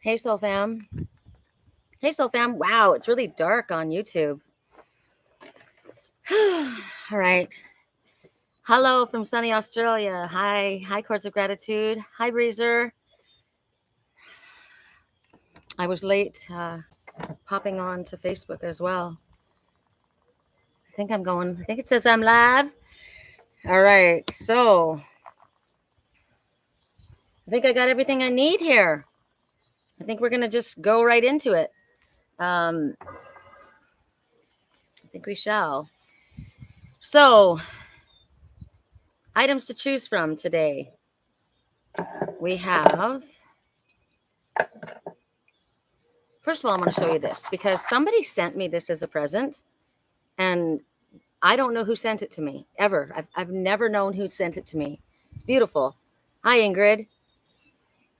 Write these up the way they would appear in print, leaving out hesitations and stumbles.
Hey, Soul Fam. Hey, Soul Fam. Wow, it's really dark on YouTube. All right. Hello from sunny Australia. Hi. Hi, Chords of Gratitude. Hi, Breezer. I was late popping on to Facebook as well. I think it says I'm live. All right. So I think I got everything I need here. I think we're going to just go right into it. I think we shall. So, items to choose from today. We have, first of all, I'm going to show you this because somebody sent me this as a present and I don't know who sent it to me ever. I've never known who sent it to me. It's beautiful. Hi, Ingrid.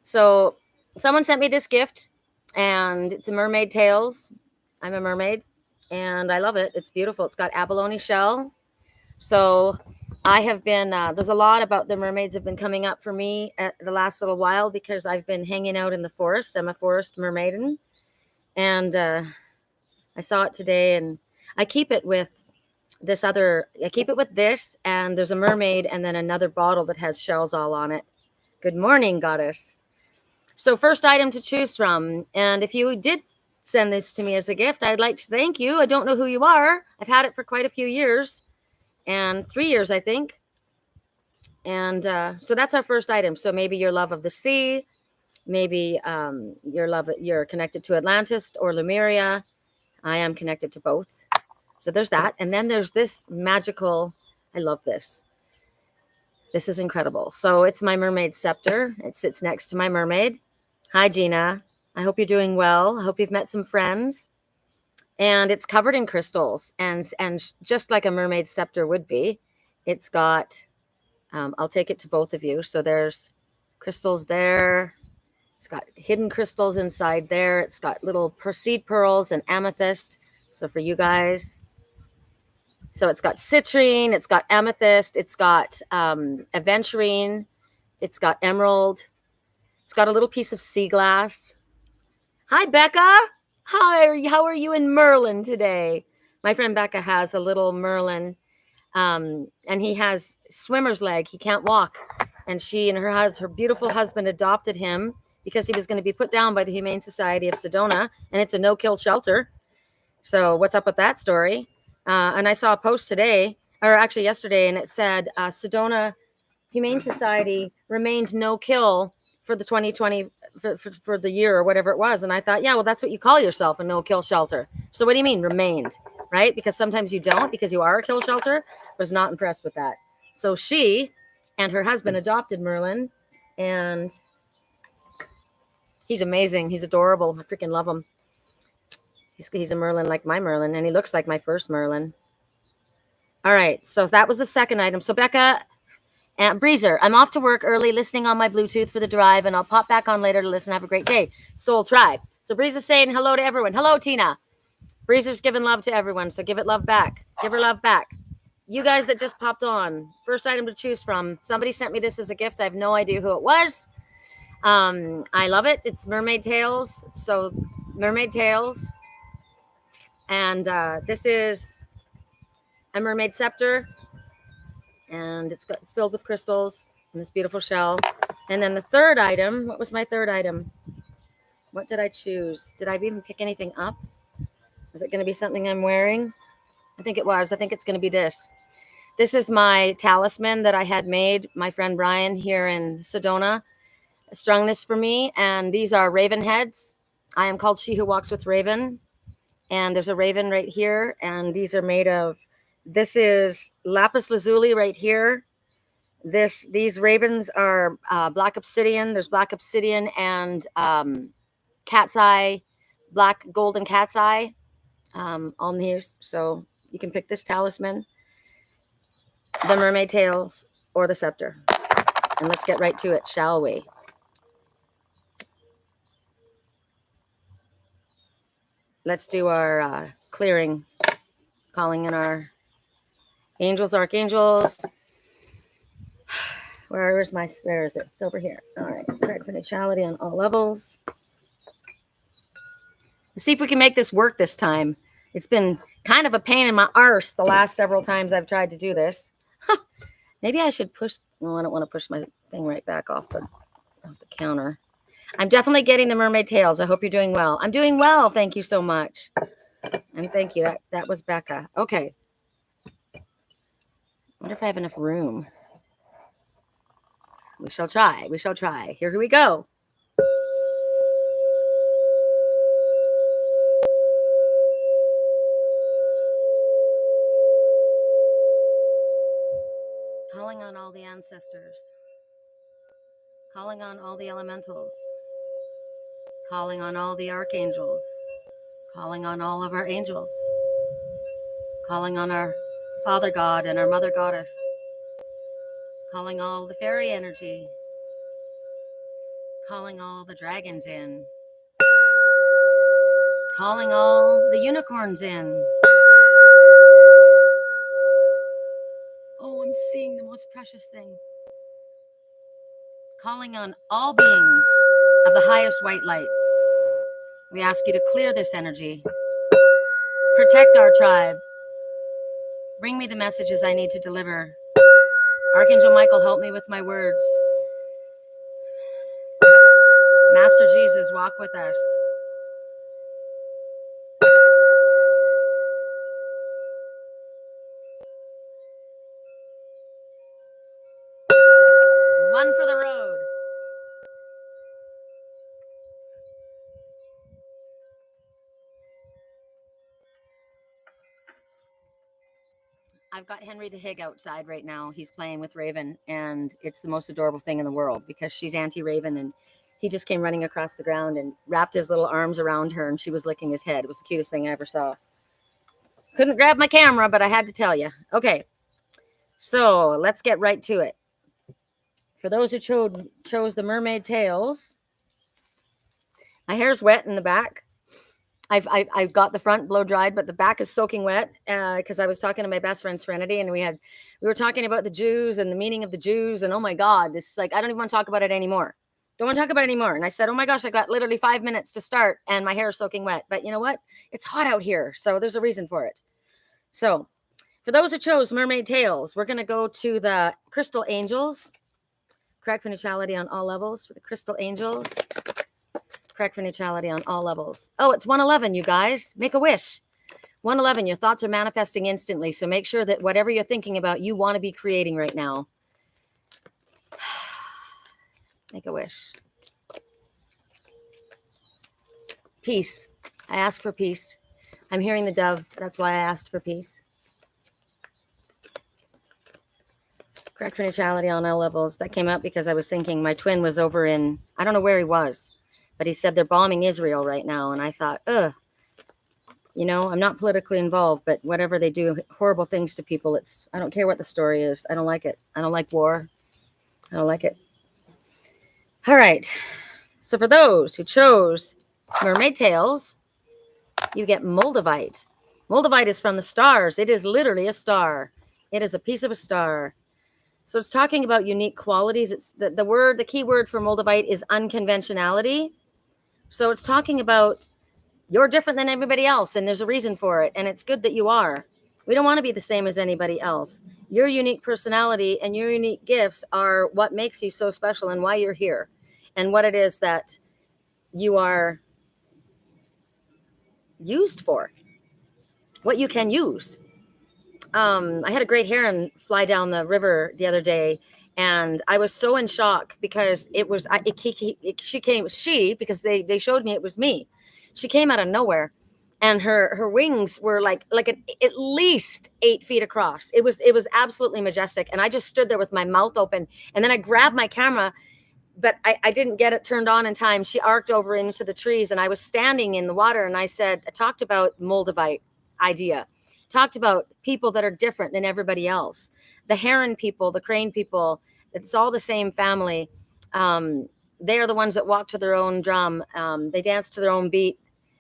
So someone sent me this gift and it's a mermaid tails. I'm a mermaid and I love it. It's beautiful. It's got abalone shell. So I have been, there's a lot about the mermaids have been coming up for me at the last little while because I've been hanging out in the forest. I'm a forest mermaiden. And I saw it today and I keep it with this, and there's a mermaid and then another bottle that has shells all on it. Good morning, goddess. So first item to choose from. And if you did send this to me as a gift, I'd like to thank you. I don't know who you are. I've had it for quite a few years. And 3 years, I think. And so that's our first item. So maybe your love of the sea, maybe you're connected to Atlantis or Lemuria. I am connected to both. So there's that. And then there's this magical, I love this. This is incredible. So it's my mermaid scepter. It sits next to my mermaid. Hi, Gina. I hope you're doing well. I hope you've met some friends. And it's covered in crystals. And just like a mermaid scepter would be, it's got, I'll take it to both of you. So there's crystals there. It's got hidden crystals inside there. It's got little seed pearls and amethyst. So for you guys. So it's got citrine, it's got amethyst, it's got aventurine, it's got emerald, it's got a little piece of sea glass. Hi, Becca. How are you in Merlin today? My friend Becca has a little Merlin, and he has swimmer's leg. He can't walk. And she and her beautiful husband adopted him because he was going to be put down by the Humane Society of Sedona, and it's a no-kill shelter. So what's up with that story? And I saw a post today, or actually yesterday, and it said Sedona Humane Society remained no kill for the 2020 for the year or whatever it was. And I thought, yeah, well, that's what you call yourself, a no kill shelter. So what do you mean remained, right? Because sometimes you don't, because you are a kill shelter. Was not impressed with that. So she and her husband adopted Merlin, and he's amazing. He's adorable. I freaking love him. He's a Merlin like my Merlin, and he looks like my first Merlin. All right, so that was the second item. So Becca and Breezer, I'm off to work early listening on my Bluetooth for the drive, and I'll pop back on later to listen. Have a great day. Soul Tribe. So Breezer's saying hello to everyone. Hello, Tina. Breezer's giving love to everyone, so give it love back. Give her love back. You guys that just popped on, first item to choose from. Somebody sent me this as a gift. I have no idea who it was. I love it. It's mermaid tails. So mermaid tails. And this is a mermaid scepter, and it's filled with crystals in this beautiful shell. And then the third item, what was my third item? What did I choose? Did I even pick anything up? Is it going to be something I'm wearing? I think it was. I think it's going to be this. This is my talisman that I had made. My friend Brian here in Sedona strung this for me, and these are raven heads. I am called She Who Walks with Raven. And there's a raven right here. And these are made of, this is lapis lazuli right here. These ravens are black obsidian. There's black obsidian and cat's eye, black golden cat's eye on these. So you can pick this talisman, the mermaid tails, or the scepter. And let's get right to it, shall we? Let's do our clearing, calling in our angels, archangels. Where is it? It's over here. All right. Create neutrality on all levels. Let's see if we can make this work this time. It's been kind of a pain in my arse the last several times I've tried to do this. Maybe I should push. No, I don't want to push my thing right back off the counter. I'm definitely getting the mermaid tails. I hope you're doing well. I'm doing well. Thank you so much. And thank you. That was Becca. Okay. I wonder if I have enough room. We shall try. We shall try. Here we go. Calling on all the ancestors. Calling on all the elementals. Calling on all the archangels. Calling on all of our angels. Calling on our Father God and our Mother Goddess. Calling all the fairy energy. Calling all the dragons in. Calling all the unicorns in. Oh, I'm seeing the most precious thing. Calling on all beings of the highest white light. We ask you to clear this energy. Protect our tribe. Bring me the messages I need to deliver. Archangel Michael, help me with my words. Master Jesus, walk with us. One for the road. I've got Henry the Hig outside right now. He's playing with Raven, and it's the most adorable thing in the world because she's anti-Raven, and he just came running across the ground and wrapped his little arms around her, and she was licking his head. It was the cutest thing I ever saw. Couldn't grab my camera, but I had to tell you. Okay, so let's get right to it. For those who chose the mermaid tails, my hair's wet in the back. I've got the front blow dried, but the back is soaking wet because I was talking to my best friend Serenity, and we were talking about the Jews and the meaning of the Jews, and oh my God, this is like, I don't even want to talk about it anymore. Don't want to talk about it anymore. And I said, oh my gosh, I got literally 5 minutes to start, and my hair is soaking wet. But you know what? It's hot out here, so there's a reason for it. So for those who chose mermaid tails, we're going to go to the crystal angels. Correct for neutrality on all levels for the crystal angels. Correct for neutrality on all levels. Oh, it's 111, you guys. Make a wish. 111, your thoughts are manifesting instantly. So make sure that whatever you're thinking about, you want to be creating right now. Make a wish. Peace. I ask for peace. I'm hearing the dove. That's why I asked for peace. Correct for neutrality on all levels. That came up because I was thinking my twin was over in, I don't know where he was, but he said they're bombing Israel right now. And I thought, ugh, you know, I'm not politically involved, but whatever they do, horrible things to people, I don't care what the story is. I don't like it. I don't like war. I don't like it. All right. So for those who chose mermaid tails, you get Moldavite. Moldavite is from the stars. It is literally a star. It is a piece of a star. So it's talking about unique qualities. It's the key word for Moldavite is unconventionality. So it's talking about you're different than everybody else, and there's a reason for it. And it's good that you are. We don't want to be the same as anybody else. Your unique personality and your unique gifts are what makes you so special and why you're here and what it is that you are used for, what you can use. I had a great heron fly down the river the other day, and I was so in shock because because they showed me it was me. She came out of nowhere, and her wings were like at least 8 feet across. It was absolutely majestic, and I just stood there with my mouth open, and then I grabbed my camera, but I didn't get it turned on in time. She arced over into the trees, and I was standing in the water, and I talked about Moldavite idea. Talked about people that are different than everybody else. The heron people, the crane people, it's all the same family. They are the ones that walk to their own drum. They dance to their own beat,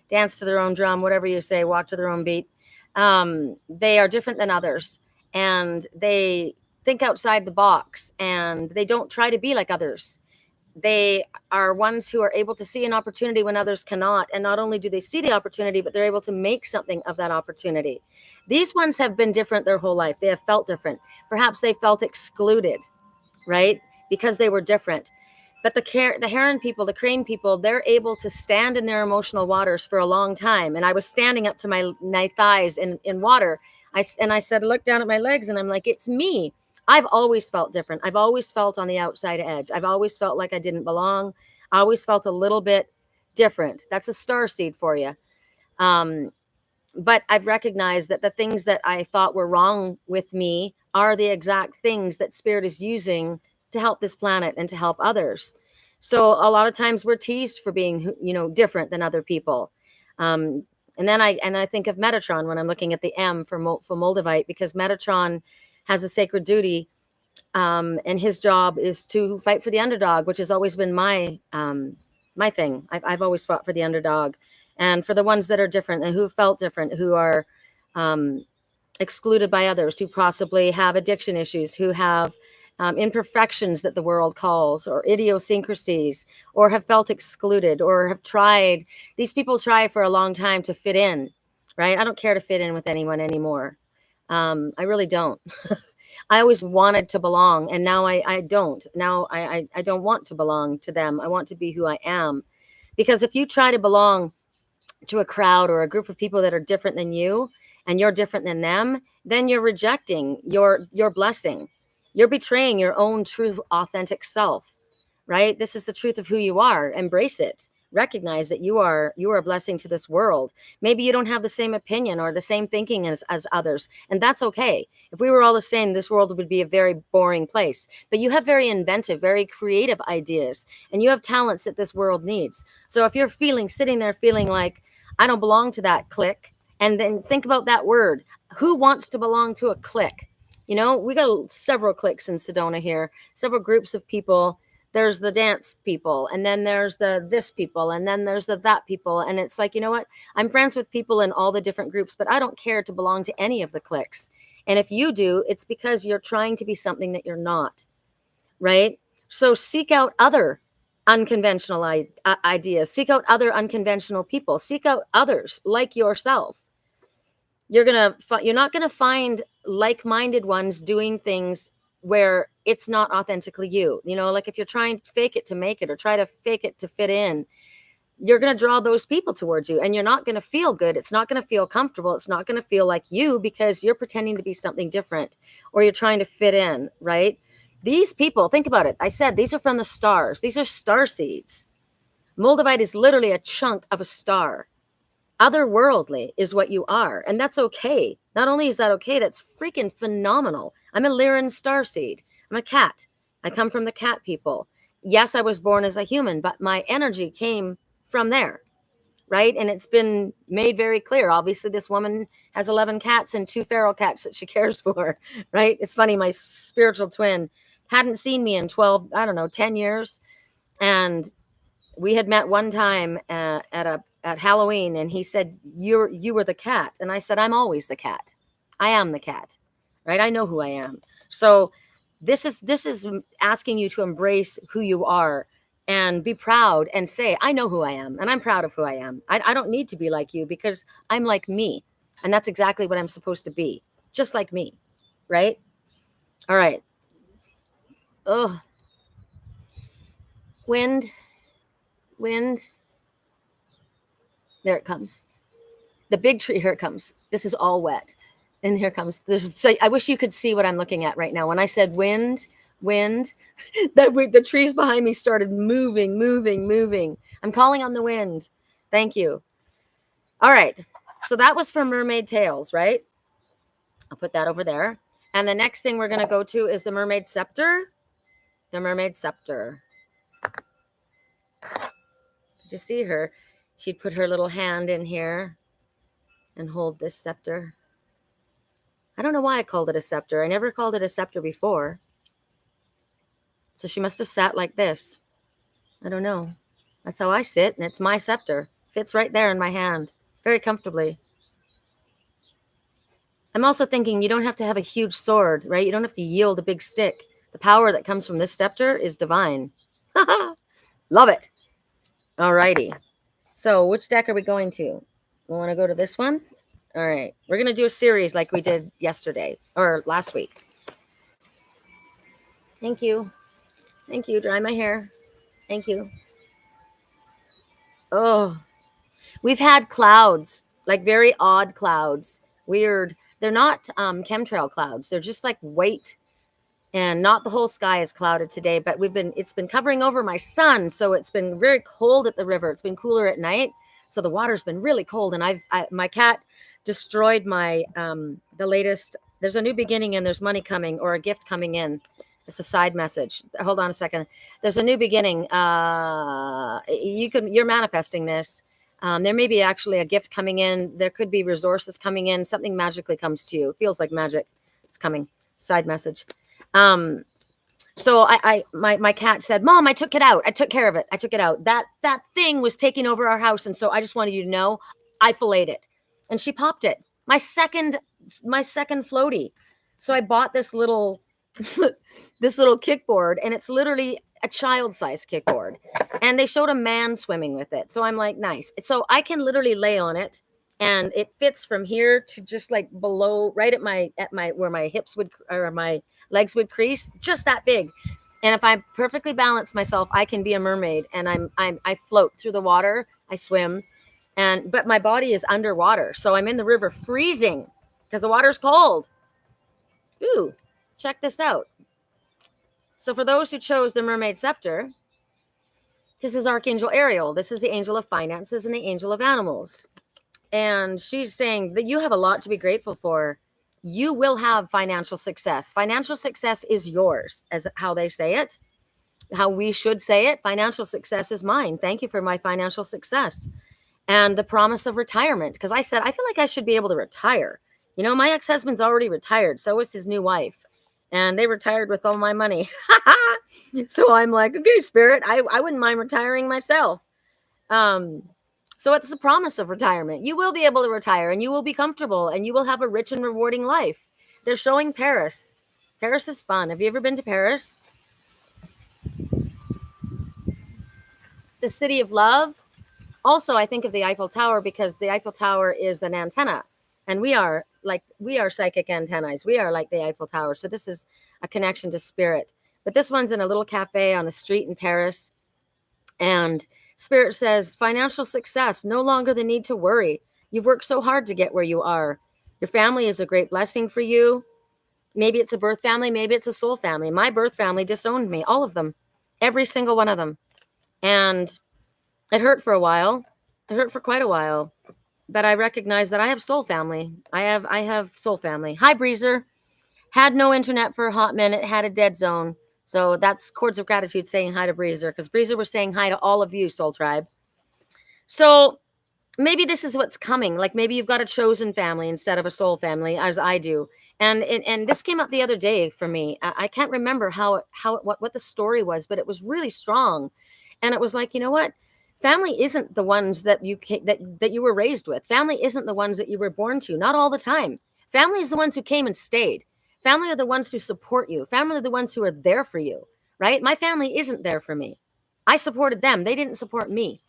dance to their own drum, whatever you say, walk to their own beat. They are different than others, and they think outside the box, and they don't try to be like others. They are ones who are able to see an opportunity when others cannot. And not only do they see the opportunity, but they're able to make something of that opportunity. These ones have been different their whole life. They have felt different. Perhaps they felt excluded, right? Because they were different. But the heron people, the crane people, they're able to stand in their emotional waters for a long time. And I was standing up to my thighs in water. I said, look down at my legs, and I'm like, it's me. I've always felt different. I've always felt on the outside edge. I've always felt like I didn't belong. I always felt a little bit different. That's a star seed for you. But I've recognized that the things that I thought were wrong with me are the exact things that Spirit is using to help this planet and to help others. So a lot of times we're teased for being, different than other people. And then I think of Metatron when I'm looking at the M for Moldavite, because Metatron has a sacred duty, and his job is to fight for the underdog, which has always been my thing. I've always fought for the underdog, and for the ones that are different and who felt different, who are excluded by others, who possibly have addiction issues, who have imperfections that the world calls, or idiosyncrasies, or have felt excluded, or have tried. These people try for a long time to fit in, right? I don't care to fit in with anyone anymore. I really don't. I always wanted to belong, and now I don't. Now I don't want to belong to them. I want to be who I am. Because if you try to belong to a crowd or a group of people that are different than you, and you're different than them, then you're rejecting your blessing. You're betraying your own true, authentic self, right? This is the truth of who you are. Embrace it. Recognize that you are a blessing to this world. Maybe you don't have the same opinion or the same thinking as others, and that's okay. If we were all the same, this world would be a very boring place. But you have very inventive, very creative ideas, and you have talents that this world needs. So if you're sitting there feeling like, I don't belong to that clique, and then think about that word. Who wants to belong to a clique? We got several cliques in Sedona here, several groups of people. There's the dance people, and then there's the this people, and then there's the that people. And it's like, you know what? I'm friends with people in all the different groups, but I don't care to belong to any of the cliques. And if you do, it's because you're trying to be something that you're not, right? So seek out other unconventional ideas. Seek out other unconventional people. Seek out others like yourself. You're not gonna find like-minded ones doing things where it's not authentically you. Like if you're trying to fake it to make it, or try to fake it to fit in, you're going to draw those people towards you, and you're not going to feel good. It's not going to feel comfortable. It's not going to feel like you, because you're pretending to be something different, or you're trying to fit in, right? These people, think about it. I said, these are from the stars. These are star seeds. Moldavite is literally a chunk of a star. Otherworldly is what you are, and that's okay. Not only is that okay, that's freaking phenomenal. I'm a Lyran starseed. I'm a cat. I come from the cat people. Yes, I was born as a human, but my energy came from there, right? And it's been made very clear. Obviously, this woman has 11 cats and 2 feral cats that she cares for, right? It's funny, my spiritual twin hadn't seen me in 10 years, and we had met one time at Halloween, and he said, you were the cat. And I said, I'm always the cat. I am the cat, right? I know who I am. So this is asking you to embrace who you are and be proud and say, I know who I am, and I'm proud of who I am. I don't need to be like you, because I'm like me. And that's exactly what I'm supposed to be. Just like me, right? All right. Oh, wind. There it comes. The big tree, here it comes. This is all wet. And here comes this. So I wish you could see what I'm looking at right now. When I said wind, the trees behind me started moving. I'm calling on the wind. Thank you. All right. So that was from Mermaid Tales, right? I'll put that over there. And the next thing we're going to go to is the Mermaid Scepter. The Mermaid Scepter. Did you see her? She'd put her little hand in here and hold this scepter. I don't know why I called it a scepter. I never called it a scepter before. So she must have sat like this. I don't know. That's how I sit, and it's my scepter. Fits right there in my hand, very comfortably. I'm also thinking you don't have to have a huge sword, right? You don't have to yield a big stick. The power that comes from this scepter is divine. Love it. All righty. So which deck are we going to? We want to go to this one? All right. We're going to do a series like we did yesterday or last week. Thank you. Thank you. Dry my hair. Thank you. Oh, we've had clouds, like very odd clouds. Weird. They're not chemtrail clouds. They're just like white, and not the whole sky is clouded today, but it's been covering over my son, so it's been very cold at the river. It's been cooler at night, so the water's been really cold, and my cat destroyed my the latest. There's a new beginning and there's money coming or a gift coming in. It's a side message. Hold on a second. There's a new beginning. You're manifesting this. There may be actually a gift coming in. There could be resources coming in. Something magically comes to you. It feels like magic. It's coming. Side message. So my cat said, "Mom, I took it out. I took care of it. I took it out. That thing was taking over our house, and so I just wanted you to know, I filleted it." And she popped it. My second floaty. So I bought this little this little kickboard, and it's literally a child-sized kickboard. And they showed a man swimming with it. So I'm like, nice. So I can literally lay on it, and it fits from here to just like below, right at my where my hips would or my legs would crease, just that big. And if I perfectly balance myself, I can be a mermaid, and I float through the water. I swim, but my body is underwater, so I'm in the river freezing because the water's cold. Ooh, check this out. So for those who chose the mermaid scepter, this is Archangel Ariel. This is the angel of finances and the angel of animals. And she's saying that you have a lot to be grateful for. You will have financial success. Financial success is yours, as how they say it, how we should say it. Financial success is mine. Thank you for my financial success. And the promise of retirement, because I said, I feel like I should be able to retire. You know, my ex-husband's already retired. So is his new wife. And they retired with all my money. So I'm like, okay, Spirit, I wouldn't mind retiring myself. So it's a promise of retirement. You will be able to retire, and you will be comfortable, and you will have a rich and rewarding life. They're showing Paris. Paris is fun. Have you ever been to Paris? The city of love. Also, I think of the Eiffel Tower because the Eiffel Tower is an antenna, and we are psychic antennas. We are like the Eiffel Tower. So this is a connection to spirit. But this one's in a little cafe on a street in Paris. And Spirit says, financial success, no longer the need to worry. You've worked so hard to get where you are. Your family is a great blessing for you. Maybe it's a birth family. Maybe it's a soul family. My birth family disowned me, all of them, every single one of them. And it hurt for a while. It hurt for quite a while. But I recognize that I have soul family. I have soul family. Hi, Breezer. Had no internet for a hot minute. Had a dead zone. So that's Chords of Gratitude saying hi to Breezer, because Breezer was saying hi to all of you, Soul Tribe. So maybe this is what's coming. Like maybe you've got a chosen family instead of a soul family, as I do. And this came up the other day for me. I can't remember what the story was, but it was really strong. And it was like, you know what? Family isn't the ones that you were raised with. Family isn't the ones that you were born to. Not all the time. Family is the ones who came and stayed. Family are the ones who support you. Family are the ones who are there for you, right? My family isn't there for me. I supported them. They didn't support me.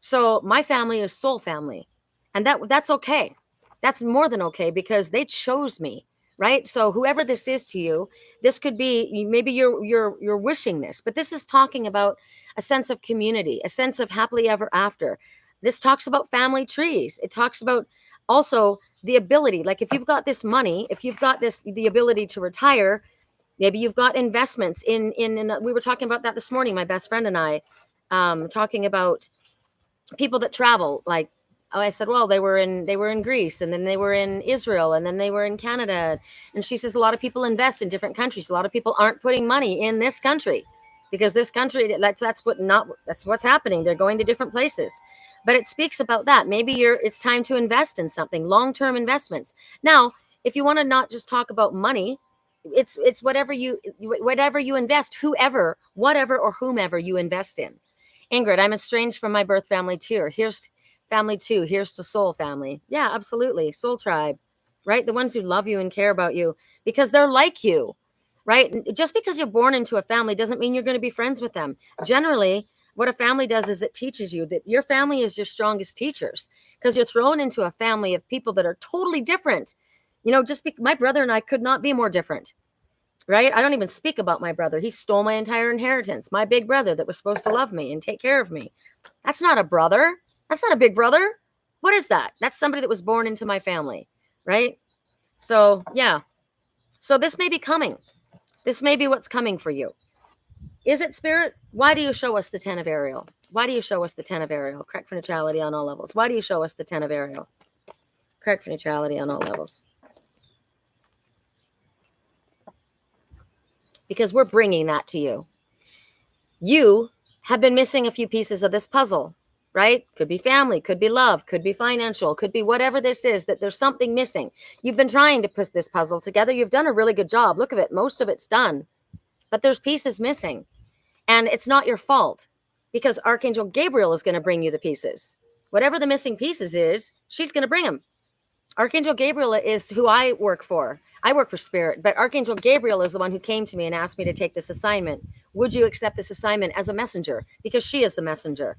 So my family is soul family. And that's okay. That's more than okay because they chose me, right? So whoever this is to you, this could be, maybe you're wishing this, but this is talking about a sense of community, a sense of happily ever after. This talks about family trees. It talks about also the ability, like if you've got this money, if you've got the ability to retire, maybe you've got investments in we were talking about that this morning, my best friend and I, talking about people that travel. Like, oh, I said, well, they were in Greece, and then they were in Israel, and then they were in Canada. And she says a lot of people invest in different countries. A lot of people aren't putting money in this country because this country, that's what's happening. They're going to different places. But it speaks about that. Maybe it's time to invest in something, long-term investments. Now, if you want to not just talk about money, it's whatever you invest, whatever or whomever you invest in. Ingrid, I'm estranged from my birth family too. Here's family too. Here's to soul family. Yeah, absolutely. Soul tribe, right? The ones who love you and care about you because they're like you, right? Just because you're born into a family doesn't mean you're going to be friends with them. Generally, What a family does is it teaches you that your family is your strongest teachers, because you're thrown into a family of people that are totally different. My brother and I could not be more different, right? I don't even speak about my brother. He stole my entire inheritance. My big brother that was supposed to love me and take care of me. That's not a brother. That's not a big brother. What is that? That's somebody that was born into my family, right? So, yeah. So this may be coming. This may be what's coming for you. Is it, Spirit? Why do you show us the 10 of Ariel? Why do you show us the 10 of Ariel? Correct for neutrality on all levels. Why do you show us the 10 of Ariel? Correct for neutrality on all levels. Because we're bringing that to you. You have been missing a few pieces of this puzzle, right? Could be family, could be love, could be financial, could be whatever this is, that there's something missing. You've been trying to put this puzzle together. You've done a really good job. Look at it. Most of it's done, but there's pieces missing. And it's not your fault, because Archangel Gabriel is going to bring you the pieces. Whatever the missing pieces is, she's going to bring them. Archangel Gabriel is who I work for. I work for Spirit, but Archangel Gabriel is the one who came to me and asked me to take this assignment. Would you accept this assignment as a messenger? Because she is the messenger.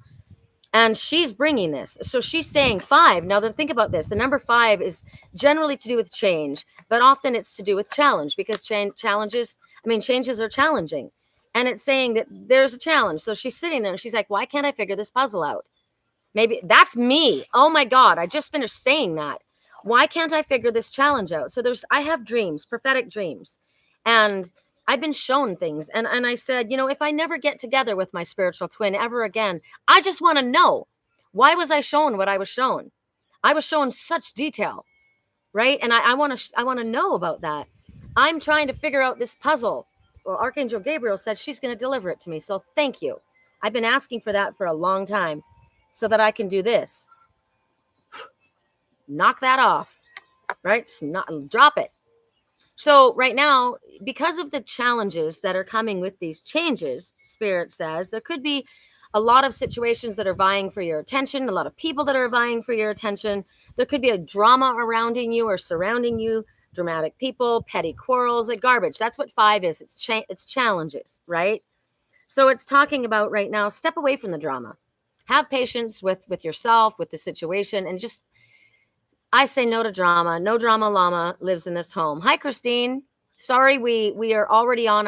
And she's bringing this. So she's saying 5. Now, think about this. The number 5 is generally to do with change, but often it's to do with challenge, because changes are challenging. And it's saying that there's a challenge. So she's sitting there and she's like, why can't I figure this puzzle out? Maybe that's me. Oh my God. I just finished saying that. Why can't I figure this challenge out? So I have dreams, prophetic dreams, and I've been shown things. And I said, if I never get together with my spiritual twin ever again, I just want to know, why was I shown what I was shown? I was shown such detail, right? And I want to know about that. I'm trying to figure out this puzzle. Well, Archangel Gabriel said she's going to deliver it to me. So thank you. I've been asking for that for a long time so that I can do this. Knock that off, right? Just drop it. So right now, because of the challenges that are coming with these changes, Spirit says, there could be a lot of situations that are vying for your attention, a lot of people that are vying for your attention. There could be a drama surrounding you, dramatic people, petty quarrels, like garbage. That's what 5 is. It's challenges, right? So it's talking about right now, step away from the drama. Have patience with yourself, with the situation, and just, I say no to drama. No drama llama lives in this home. Hi, Christine. Sorry, we are already on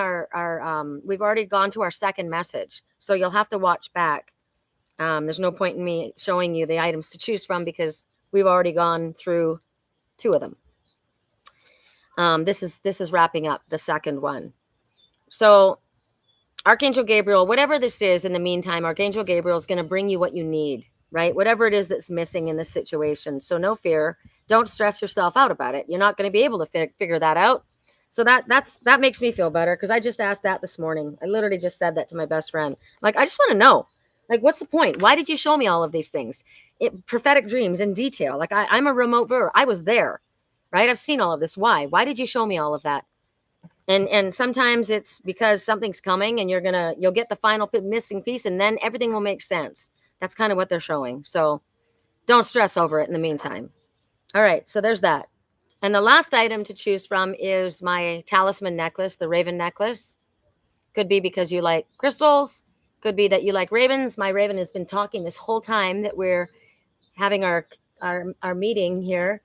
we've already gone to our second message. So you'll have to watch back. There's no point in me showing you the items to choose from, because we've already gone through 2 of them. This is wrapping up the second one. So Archangel Gabriel, whatever this is, in the meantime, Archangel Gabriel is going to bring you what you need, right? Whatever it is that's missing in this situation. So no fear. Don't stress yourself out about it. You're not going to be able to figure that out. So that makes me feel better, because I just asked that this morning. I literally just said that to my best friend. Like, I just want to know, like, what's the point? Why did you show me all of these things? Prophetic dreams in detail. Like, I'm a remote viewer. I was there, right? I've seen all of this. Why? Why did you show me all of that? And sometimes it's because something's coming and you'll get the final missing piece, and then everything will make sense. That's kind of what they're showing. So don't stress over it in the meantime. All right. So there's that. And the last item to choose from is my talisman necklace, the raven necklace. Could be because you like crystals. Could be that you like ravens. My raven has been talking this whole time that we're having our meeting here.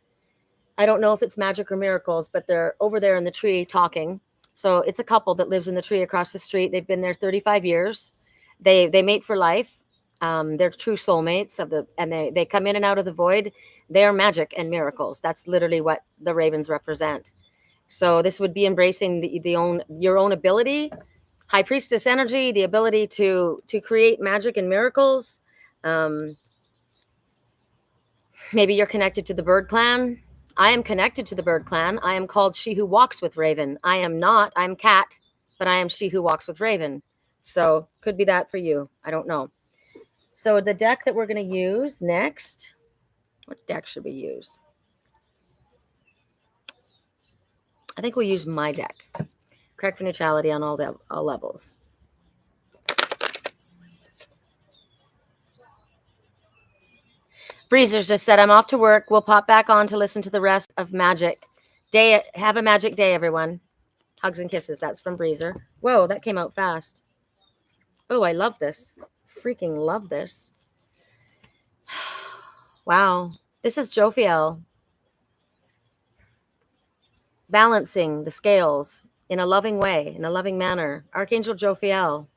I don't know if it's magic or miracles, but they're over there in the tree talking. So it's a couple that lives in the tree across the street. They've been there 35 years. They mate for life. They're true soulmates and they come in and out of the void. They're magic and miracles. That's literally what the ravens represent. So this would be embracing your own ability, high priestess energy, the ability to create magic and miracles. Maybe you're connected to the bird clan. I am connected to the bird clan. I am called She Who Walks with Raven. I'm cat, but I am She Who Walks with Raven. So could be that for you. I don't know. So the deck that we're going to use next, what deck should we use? I think we'll use my deck. Correct for neutrality on all levels. Breezers just said, I'm off to work. We'll pop back on to listen to the rest of Magic Day. Have a magic day, everyone. Hugs and kisses. That's from Breezer. Whoa, that came out fast. Oh, I love this. Freaking love this. Wow. This is Jophiel balancing the scales in a loving way, in a loving manner. Archangel Jophiel.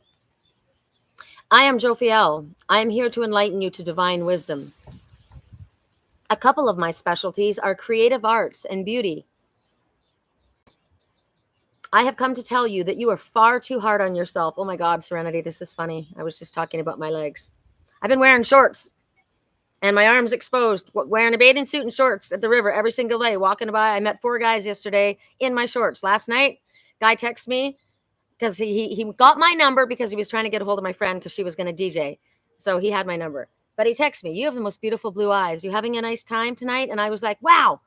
I am Jophiel. I am here to enlighten you to divine wisdom. A couple of my specialties are creative arts and beauty. I have come to tell you that you are far too hard on yourself. Oh my God, Serenity, this is funny. I was just talking about my legs. I've been wearing shorts and my arms exposed, wearing a bathing suit and shorts at the river every single day, walking by. I met 4 guys yesterday in my shorts. Last night, guy texted me because he got my number because he was trying to get a hold of my friend because she was going to DJ. So he had my number. But he texted me, you have the most beautiful blue eyes. You having a nice time tonight? And I was like, wow.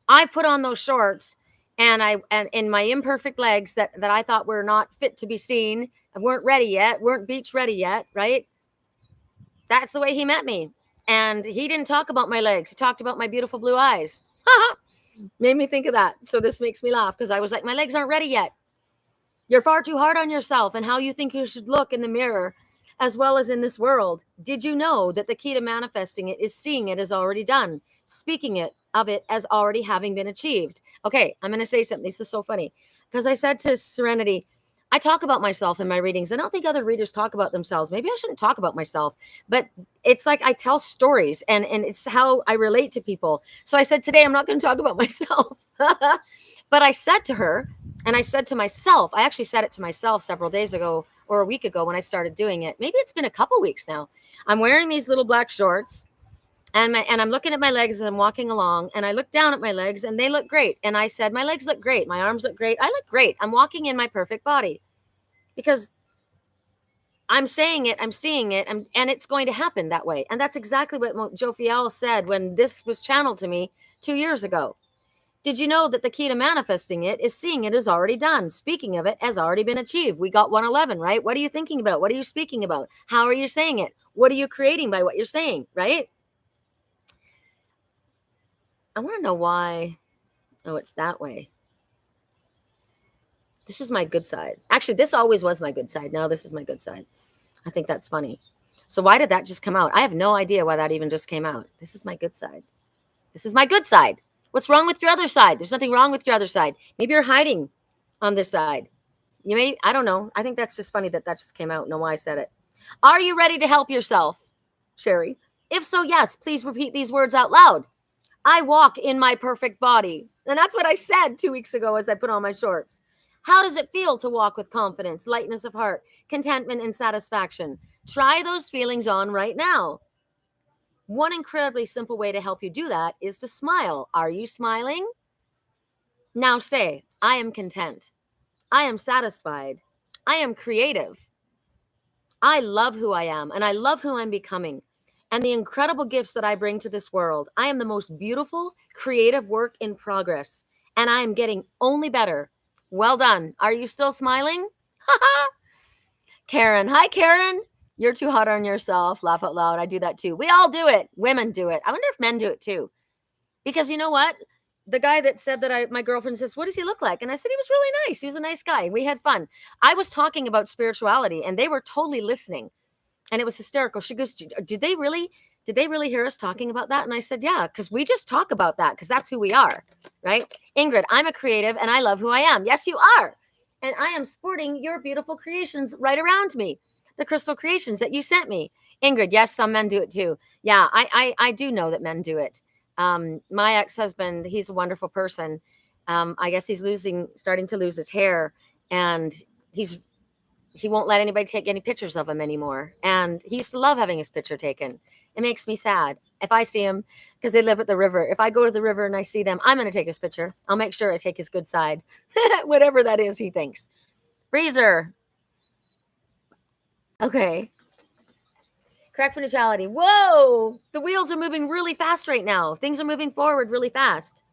I put on those shorts and in my imperfect legs that I thought were not fit to be seen and weren't ready yet, weren't beach ready yet, right? That's the way he met me. And he didn't talk about my legs. He talked about my beautiful blue eyes. Made me think of that. So this makes me laugh because I was like, my legs aren't ready yet. You're far too hard on yourself and how you think you should look in the mirror as well as in this world. Did you know that the key to manifesting it is seeing it as already done, speaking of it as already having been achieved? Okay, I'm going to say something. This is so funny because I said to Serenity, I talk about myself in my readings. I don't think other readers talk about themselves. Maybe I shouldn't talk about myself, but it's like I tell stories and it's how I relate to people. So I said, today I'm not going to talk about myself. But I said to her, and I said to myself, I actually said it to myself several days ago or a week ago when I started doing it. Maybe it's been a couple weeks now. I'm wearing these little black shorts and I'm looking at my legs as I'm walking along, and I look down at my legs and they look great. And I said, my legs look great. My arms look great. I look great. I'm walking in my perfect body because I'm saying it, I'm seeing it, and it's going to happen that way. And that's exactly what Jophiel said when this was channeled to me 2 years ago. Did you know that the key to manifesting it is seeing it as already done, speaking of it as already been achieved? We got 111, right? What are you thinking about? What are you speaking about? How are you saying it? What are you creating by what you're saying, right? I want to know why. Oh, it's that way. This is my good side. Actually, this always was my good side. Now this is my good side. I think that's funny. So why did that just come out? I have no idea why that even just came out. This is my good side. This is my good side. What's wrong with your other side? There's nothing wrong with your other side. Maybe you're hiding on this side. You may, I don't know. I think that's just funny that just came out. Know why I said it. Are you ready to help yourself, Sherry? If so, yes, please repeat these words out loud. I walk in my perfect body. And that's what I said 2 weeks ago as I put on my shorts. How does it feel to walk with confidence, lightness of heart, contentment, and satisfaction? Try those feelings on right now. One incredibly simple way to help you do that is to smile. Are you smiling? Now say, I am content. I am satisfied. I am creative. I love who I am and I love who I'm becoming and the incredible gifts that I bring to this world. I am the most beautiful, creative work in progress, and I am getting only better. Well done. Are you still smiling? Karen. Hi, Karen. You're too hot on yourself. Laugh out loud. I do that too. We all do it. Women do it. I wonder if men do it too. Because you know what? The guy that said that my girlfriend says, what does he look like? And I said, he was really nice. He was a nice guy. We had fun. I was talking about spirituality and they were totally listening. And it was hysterical. She goes, did they really hear us talking about that? And I said, yeah, because we just talk about that because that's who we are, right? Ingrid, I'm a creative and I love who I am. Yes, you are. And I am sporting your beautiful creations right around me. The crystal creations that you sent me. Ingrid, yes, some men do it too. Yeah, I do know that men do it. My ex-husband, he's a wonderful person. I guess he's starting to lose his hair, and he won't let anybody take any pictures of him anymore. And he used to love having his picture taken. It makes me sad. If I see him, because they live at the river, if I go to the river and I see them, I'm going to take his picture. I'll make sure I take his good side, whatever that is he thinks. Freezer. Okay. Correct for neutrality. Whoa! The wheels are moving really fast right now. Things are moving forward really fast.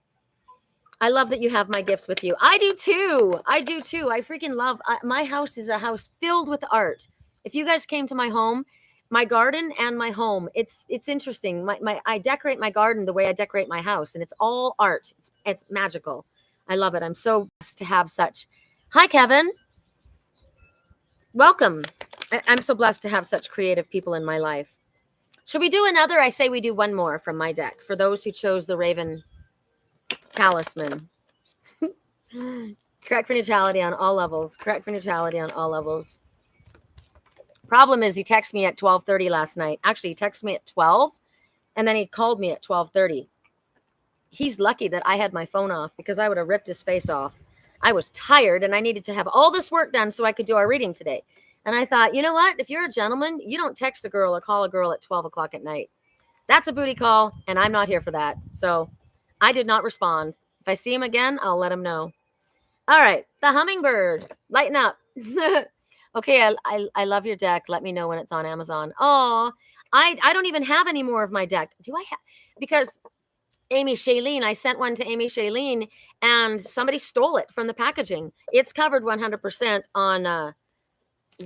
I love that you have my gifts with you. I do too. I freaking love, my house is a house filled with art. If you guys came to my home, my garden and my home, it's interesting. I decorate my garden the way I decorate my house, and it's all art. It's magical. I love it. I'm so blessed to have such. Hi, Kevin. Welcome. I'm so blessed to have such creative people in my life. Should we do another? I say we do one more from my deck for those who chose the Raven Talisman. Correct for neutrality on all levels. Correct for neutrality on all levels. Problem is, he texted me at 12:30 last night. Actually, he texted me at 12, and then he called me at 12:30. He's lucky that I had my phone off because I would have ripped his face off. I was tired, and I needed to have all this work done so I could do our reading today. And I thought, you know what? If you're a gentleman, you don't text a girl or call a girl at 12 o'clock at night. That's a booty call, and I'm not here for that. So I did not respond. If I see him again, I'll let him know. All right, the hummingbird. Lighten up. Okay, I love your deck. Let me know when it's on Amazon. Oh, I don't even have any more of my deck. Do I have? Because Amy Shailene, I sent one to Amy Shailene, and somebody stole it from the packaging. It's covered 100% on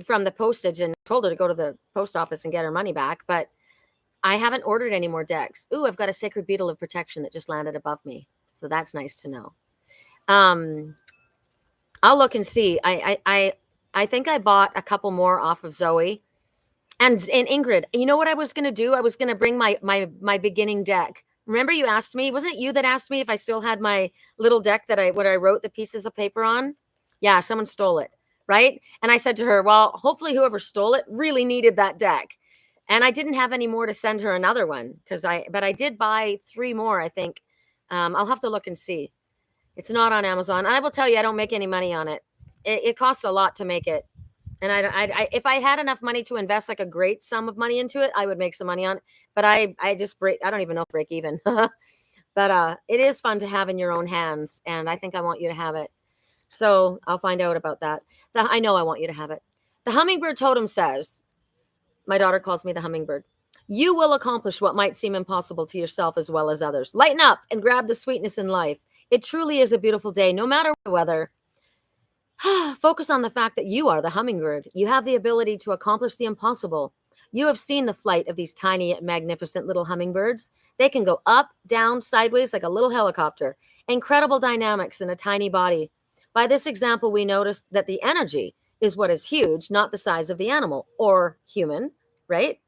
from the postage, and told her to go to the post office and get her money back. But I haven't ordered any more decks. Ooh, I've got a sacred beetle of protection that just landed above me, so that's nice to know. I'll look and see. I think I bought a couple more off of Zoe and Ingrid. You know what I was going to do? I was going to bring my beginning deck. Remember, you asked me, wasn't it you that asked me if I still had my little deck that I wrote the pieces of paper on? Yeah, someone stole it, right? And I said to her, well, hopefully whoever stole it really needed that deck. And I didn't have any more to send her another one but I did buy 3 more, I think. I'll have to look and see. It's not on Amazon. I will tell you, I don't make any money on it. It costs a lot to make it. And I if I had enough money to invest like a great sum of money into it, I would make some money on it. But I just break. I don't even know if break even. But it is fun to have in your own hands, and I think I want you to have it. So I'll find out about that. I know I want you to have it. The hummingbird totem says, my daughter calls me the hummingbird. You will accomplish what might seem impossible to yourself as well as others. Lighten up and grab the sweetness in life. It truly is a beautiful day, no matter the weather. Focus on the fact that you are the hummingbird. You have the ability to accomplish the impossible. You have seen the flight of these tiny yet magnificent little hummingbirds. They can go up, down, sideways like a little helicopter. Incredible dynamics in a tiny body. By this example, we notice that the energy is what is huge, not the size of the animal or human, right?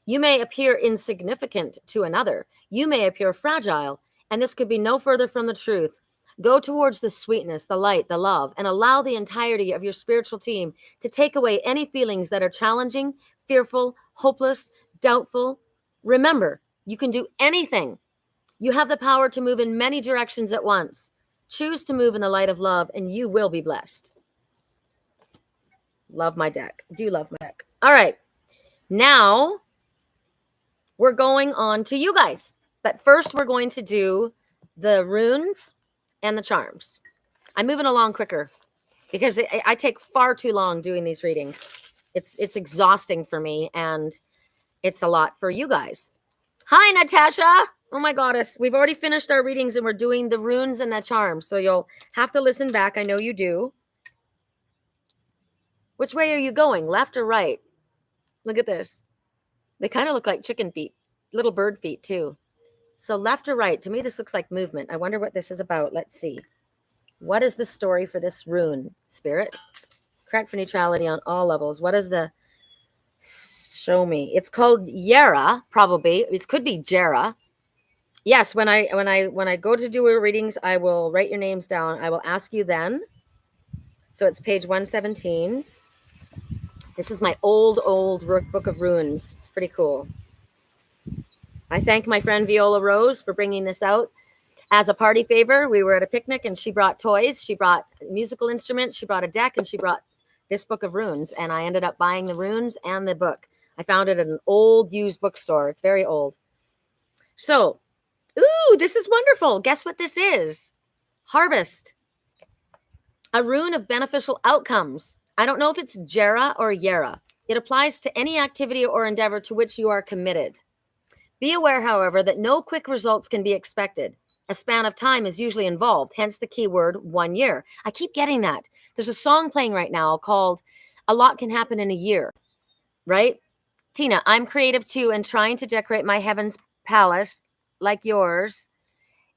You may appear insignificant to another. You may appear fragile, and this could be no further from the truth. Go towards the sweetness, the light, the love, and allow the entirety of your spiritual team to take away any feelings that are challenging, fearful, hopeless, doubtful. Remember, you can do anything. You have the power to move in many directions at once. Choose to move in the light of love, and you will be blessed. Love my deck. Do love my deck. All right. Now we're going on to you guys. But first, we're going to do the runes and the charms. I'm moving along quicker because I take far too long doing these readings. It's exhausting for me, and it's a lot for you guys. Hi, Natasha. Oh my goddess. We've already finished our readings, and we're doing the runes and the charms. So you'll have to listen back. I know you do. Which way are you going? Left or right? Look at this. They kind of look like chicken feet, little bird feet too. So left or right? To me, this looks like movement. I wonder what this is about. Let's see. What is the story for this rune, Spirit? Correct for neutrality on all levels. What is the... Show me. It's called Yara, probably. It could be Jera. Yes, when I go to do your readings, I will write your names down. I will ask you then. So it's page 117. This is my old book of runes. It's pretty cool. I thank my friend Viola Rose for bringing this out as a party favor. We were at a picnic, and she brought toys. She brought musical instruments. She brought a deck, and she brought this book of runes. And I ended up buying the runes and the book. I found it at an old used bookstore. It's very old. So, ooh, this is wonderful. Guess what this is? Harvest. A rune of beneficial outcomes. I don't know if it's Jera or Yera. It applies to any activity or endeavor to which you are committed. Be aware, however, that no quick results can be expected. A span of time is usually involved, hence the keyword 1 year. I keep getting that. There's a song playing right now called A Lot Can Happen in a Year, right? Tina, I'm creative too and trying to decorate my heaven's palace like yours.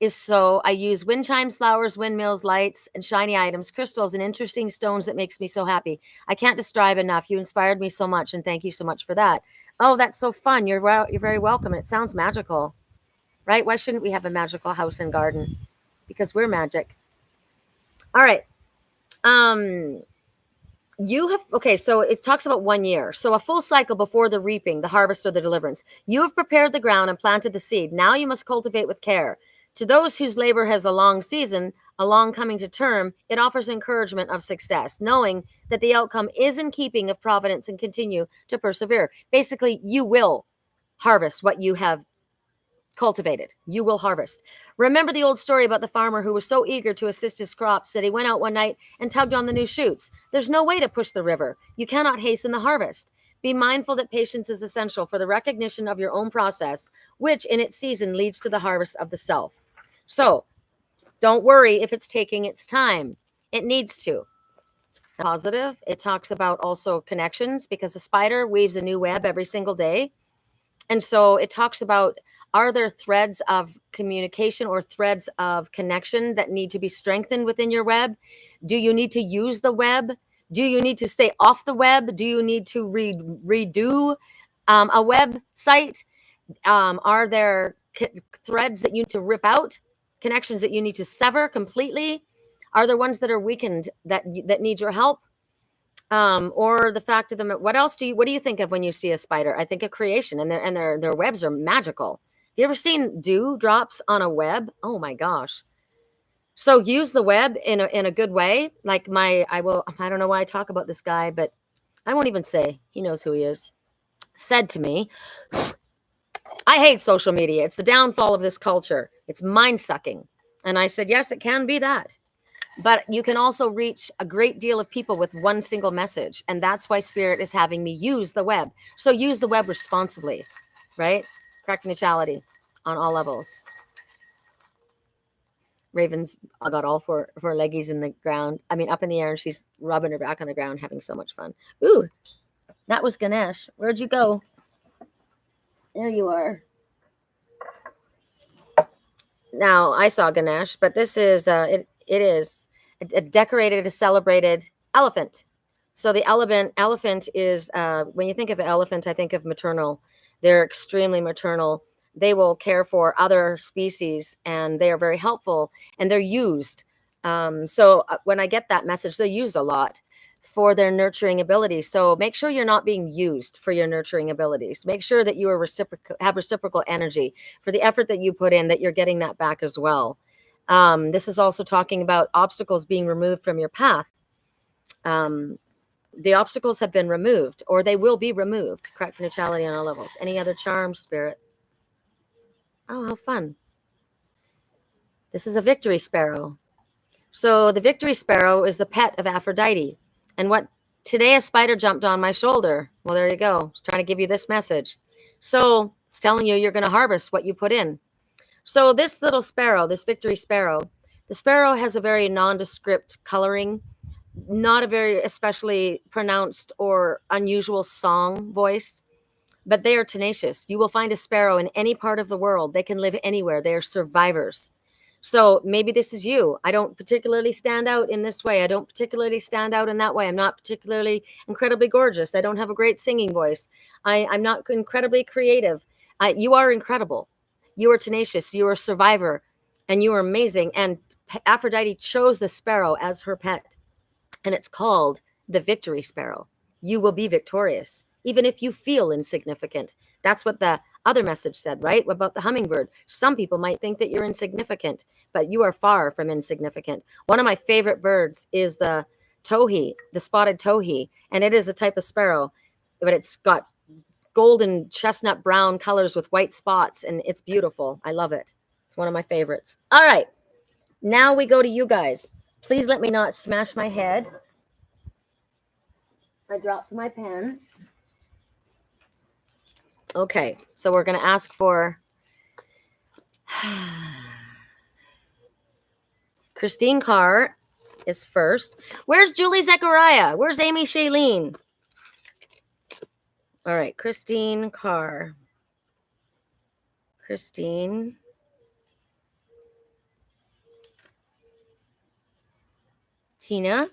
is so I use wind chimes, flowers, windmills, lights, and shiny items, crystals, and interesting stones that makes me so happy. I can't describe enough. You inspired me so much, and thank you so much for that. Oh, that's so fun. You're very welcome. And it sounds magical, right? Why shouldn't we have a magical house and garden? Because we're magic. All right. Um, you have okay, so it talks about 1 year, so a full cycle before the reaping, the harvest, or the deliverance. You have prepared the ground and planted the seed. Now you must cultivate with care. To those whose labor has a long season, a long coming to term, it offers encouragement of success, knowing that the outcome is in keeping of providence and continue to persevere. Basically, you will harvest what you have cultivated. You will harvest. Remember the old story about the farmer who was so eager to assist his crops that he went out one night and tugged on the new shoots. There's no way to push the river. You cannot hasten the harvest. Be mindful that patience is essential for the recognition of your own process, which in its season leads to the harvest of the self. So don't worry if it's taking its time. It needs to. Positive. It talks about also connections, because a spider weaves a new web every single day. And so it talks about, are there threads of communication or threads of connection that need to be strengthened within your web? Do you need to use the web? Do you need to stay off the web? Do you need to redo a website? Are there threads that you need to rip out? Connections that you need to sever completely? Are there ones that are weakened that need your help? Or the fact of them, what do you think of when you see a spider? I think of creation, and their webs are magical. Have you ever seen dew drops on a web? Oh my gosh. So use the web in a good way. Like I don't know why I talk about this guy, but I won't even say. He knows who he is. Said to me, I hate social media. It's the downfall of this culture. It's mind sucking. And I said, yes, it can be that. But you can also reach a great deal of people with one single message. And that's why Spirit is having me use the web. So use the web responsibly, right? Correct neutrality on all levels. Raven's got all four leggies in the ground. I mean, up in the air, and she's rubbing her back on the ground, having so much fun. Ooh, that was Ganesh. Where'd you go? There you are. Now, I saw Ganesh, but this is, it is a decorated, a celebrated elephant. So the elephant is, when you think of an elephant, I think of maternal. They're extremely maternal. They will care for other species, and they are very helpful, and they're used. So when I get that message, they're used a lot for their nurturing abilities. So make sure you're not being used for your nurturing abilities. Make sure that you are have reciprocal energy for the effort that you put in, that you're getting that back as well. This is also talking about obstacles being removed from your path. The obstacles have been removed, or they will be removed. Correct neutrality on all levels. Any other charms, Spirit? Oh, how fun. This is a victory sparrow. So the victory sparrow is the pet of Aphrodite. And what today, a spider jumped on my shoulder. Well, there you go. It's trying to give you this message. So it's telling you you're going to harvest what you put in. So this little sparrow, this victory sparrow, the sparrow has a very nondescript coloring, not a very especially pronounced or unusual song voice, but they are tenacious. You will find a sparrow in any part of the world. They can live anywhere. They are survivors. So maybe this is you. I don't particularly stand out in this way. I don't particularly stand out in that way. I'm not particularly incredibly gorgeous. I don't have a great singing voice. I'm not incredibly creative. You are incredible. You are tenacious. You are a survivor, and you are amazing. And Aphrodite chose the sparrow as her pet, and it's called the victory sparrow. You will be victorious, even if you feel insignificant. That's what the other message said, right? About the hummingbird. Some people might think that you're insignificant, but you are far from insignificant. One of my favorite birds is the towhee, the spotted towhee, and it is a type of sparrow, but it's got golden chestnut brown colors with white spots, and it's beautiful. I love it. It's one of my favorites. All right, now we go to you guys. Please let me not smash my head. I dropped my pen. Okay, so we're going to ask for Christine Carr is first. Where's Julie Zechariah? Where's Amy Shailene? All right, Christine Carr. Christine. Tina.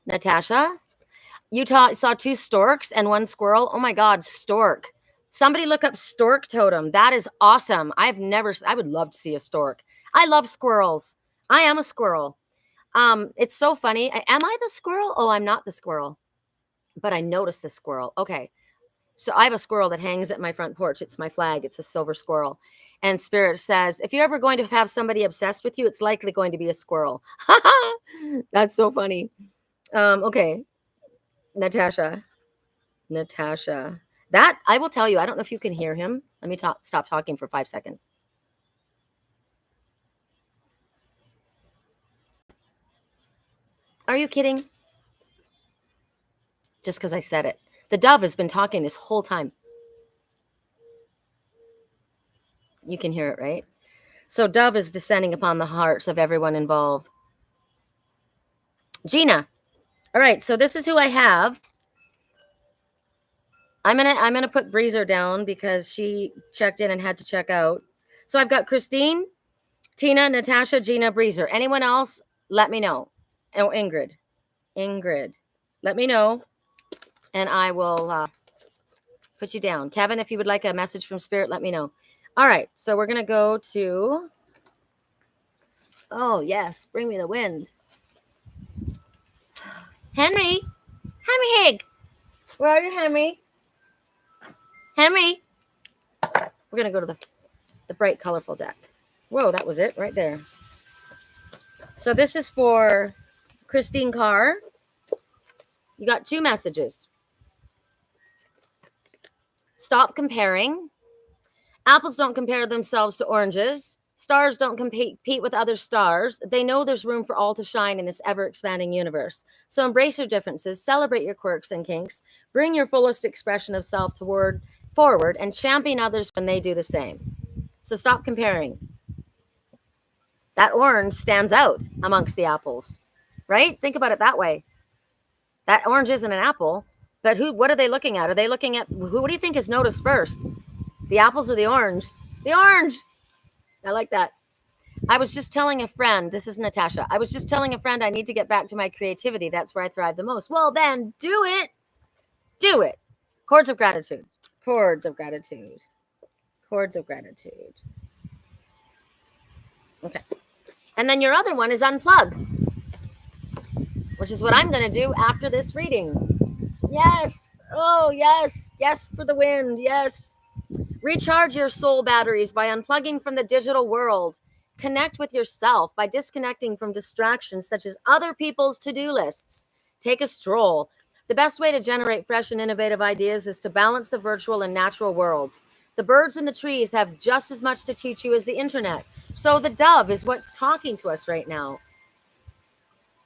Natasha. You saw 2 storks and 1 squirrel. Oh my God, stork. Somebody look up stork totem. That is awesome. I would love to see a stork. I love squirrels. I am a squirrel. It's so funny. Am I the squirrel? Oh, I'm not the squirrel, but I noticed the squirrel. Okay. So I have a squirrel that hangs at my front porch. It's my flag. It's a silver squirrel. And Spirit says, if you're ever going to have somebody obsessed with you, it's likely going to be a squirrel. That's so funny. Okay. Natasha. That, I will tell you, I don't know if you can hear him. Let me stop talking for 5 seconds. Are you kidding? Just because I said it. The dove has been talking this whole time. You can hear it, right? So dove is descending upon the hearts of everyone involved. Gina. All right, so this is who I have. I'm gonna put Breezer down because she checked in and had to check out. So I've got Christine, Tina, Natasha, Gina, Breezer. Anyone else? Let me know. Oh, Ingrid, let me know, and I will put you down. Kevin, if you would like a message from Spirit, let me know. All right, so we're gonna go to. Oh yes, bring me the wind. Henry Hig, where are you, Henry? Henry, we're gonna go to the bright, colorful deck. Whoa, that was it right there. So this is for Christine Carr. You got 2 messages. Stop comparing. Apples don't compare themselves to oranges. Stars don't compete with other stars. They know there's room for all to shine in this ever-expanding universe. So embrace your differences, celebrate your quirks and kinks, bring your fullest expression of self forward, and champion others when they do the same. So stop comparing. That orange stands out amongst the apples, right? Think about it that way. That orange isn't an apple, but what are they looking at? Are they looking at, what do you think is noticed first? The apples or the orange? The orange! I like that. I was just telling a friend, this is Natasha. I was just telling a friend I need to get back to my creativity. That's where I thrive the most. Well, then do it. Do it. Chords of gratitude. Chords of gratitude. Chords of gratitude. Okay. And then your other one is unplug, which is what I'm going to do after this reading. Yes. Oh, yes. Yes for the wind. Yes. Recharge your soul batteries by unplugging from the digital world. Connect with yourself by disconnecting from distractions such as other people's to-do lists. Take a stroll. The best way to generate fresh and innovative ideas is to balance the virtual and natural worlds. The birds and the trees have just as much to teach you as the internet. So the dove is what's talking to us right now.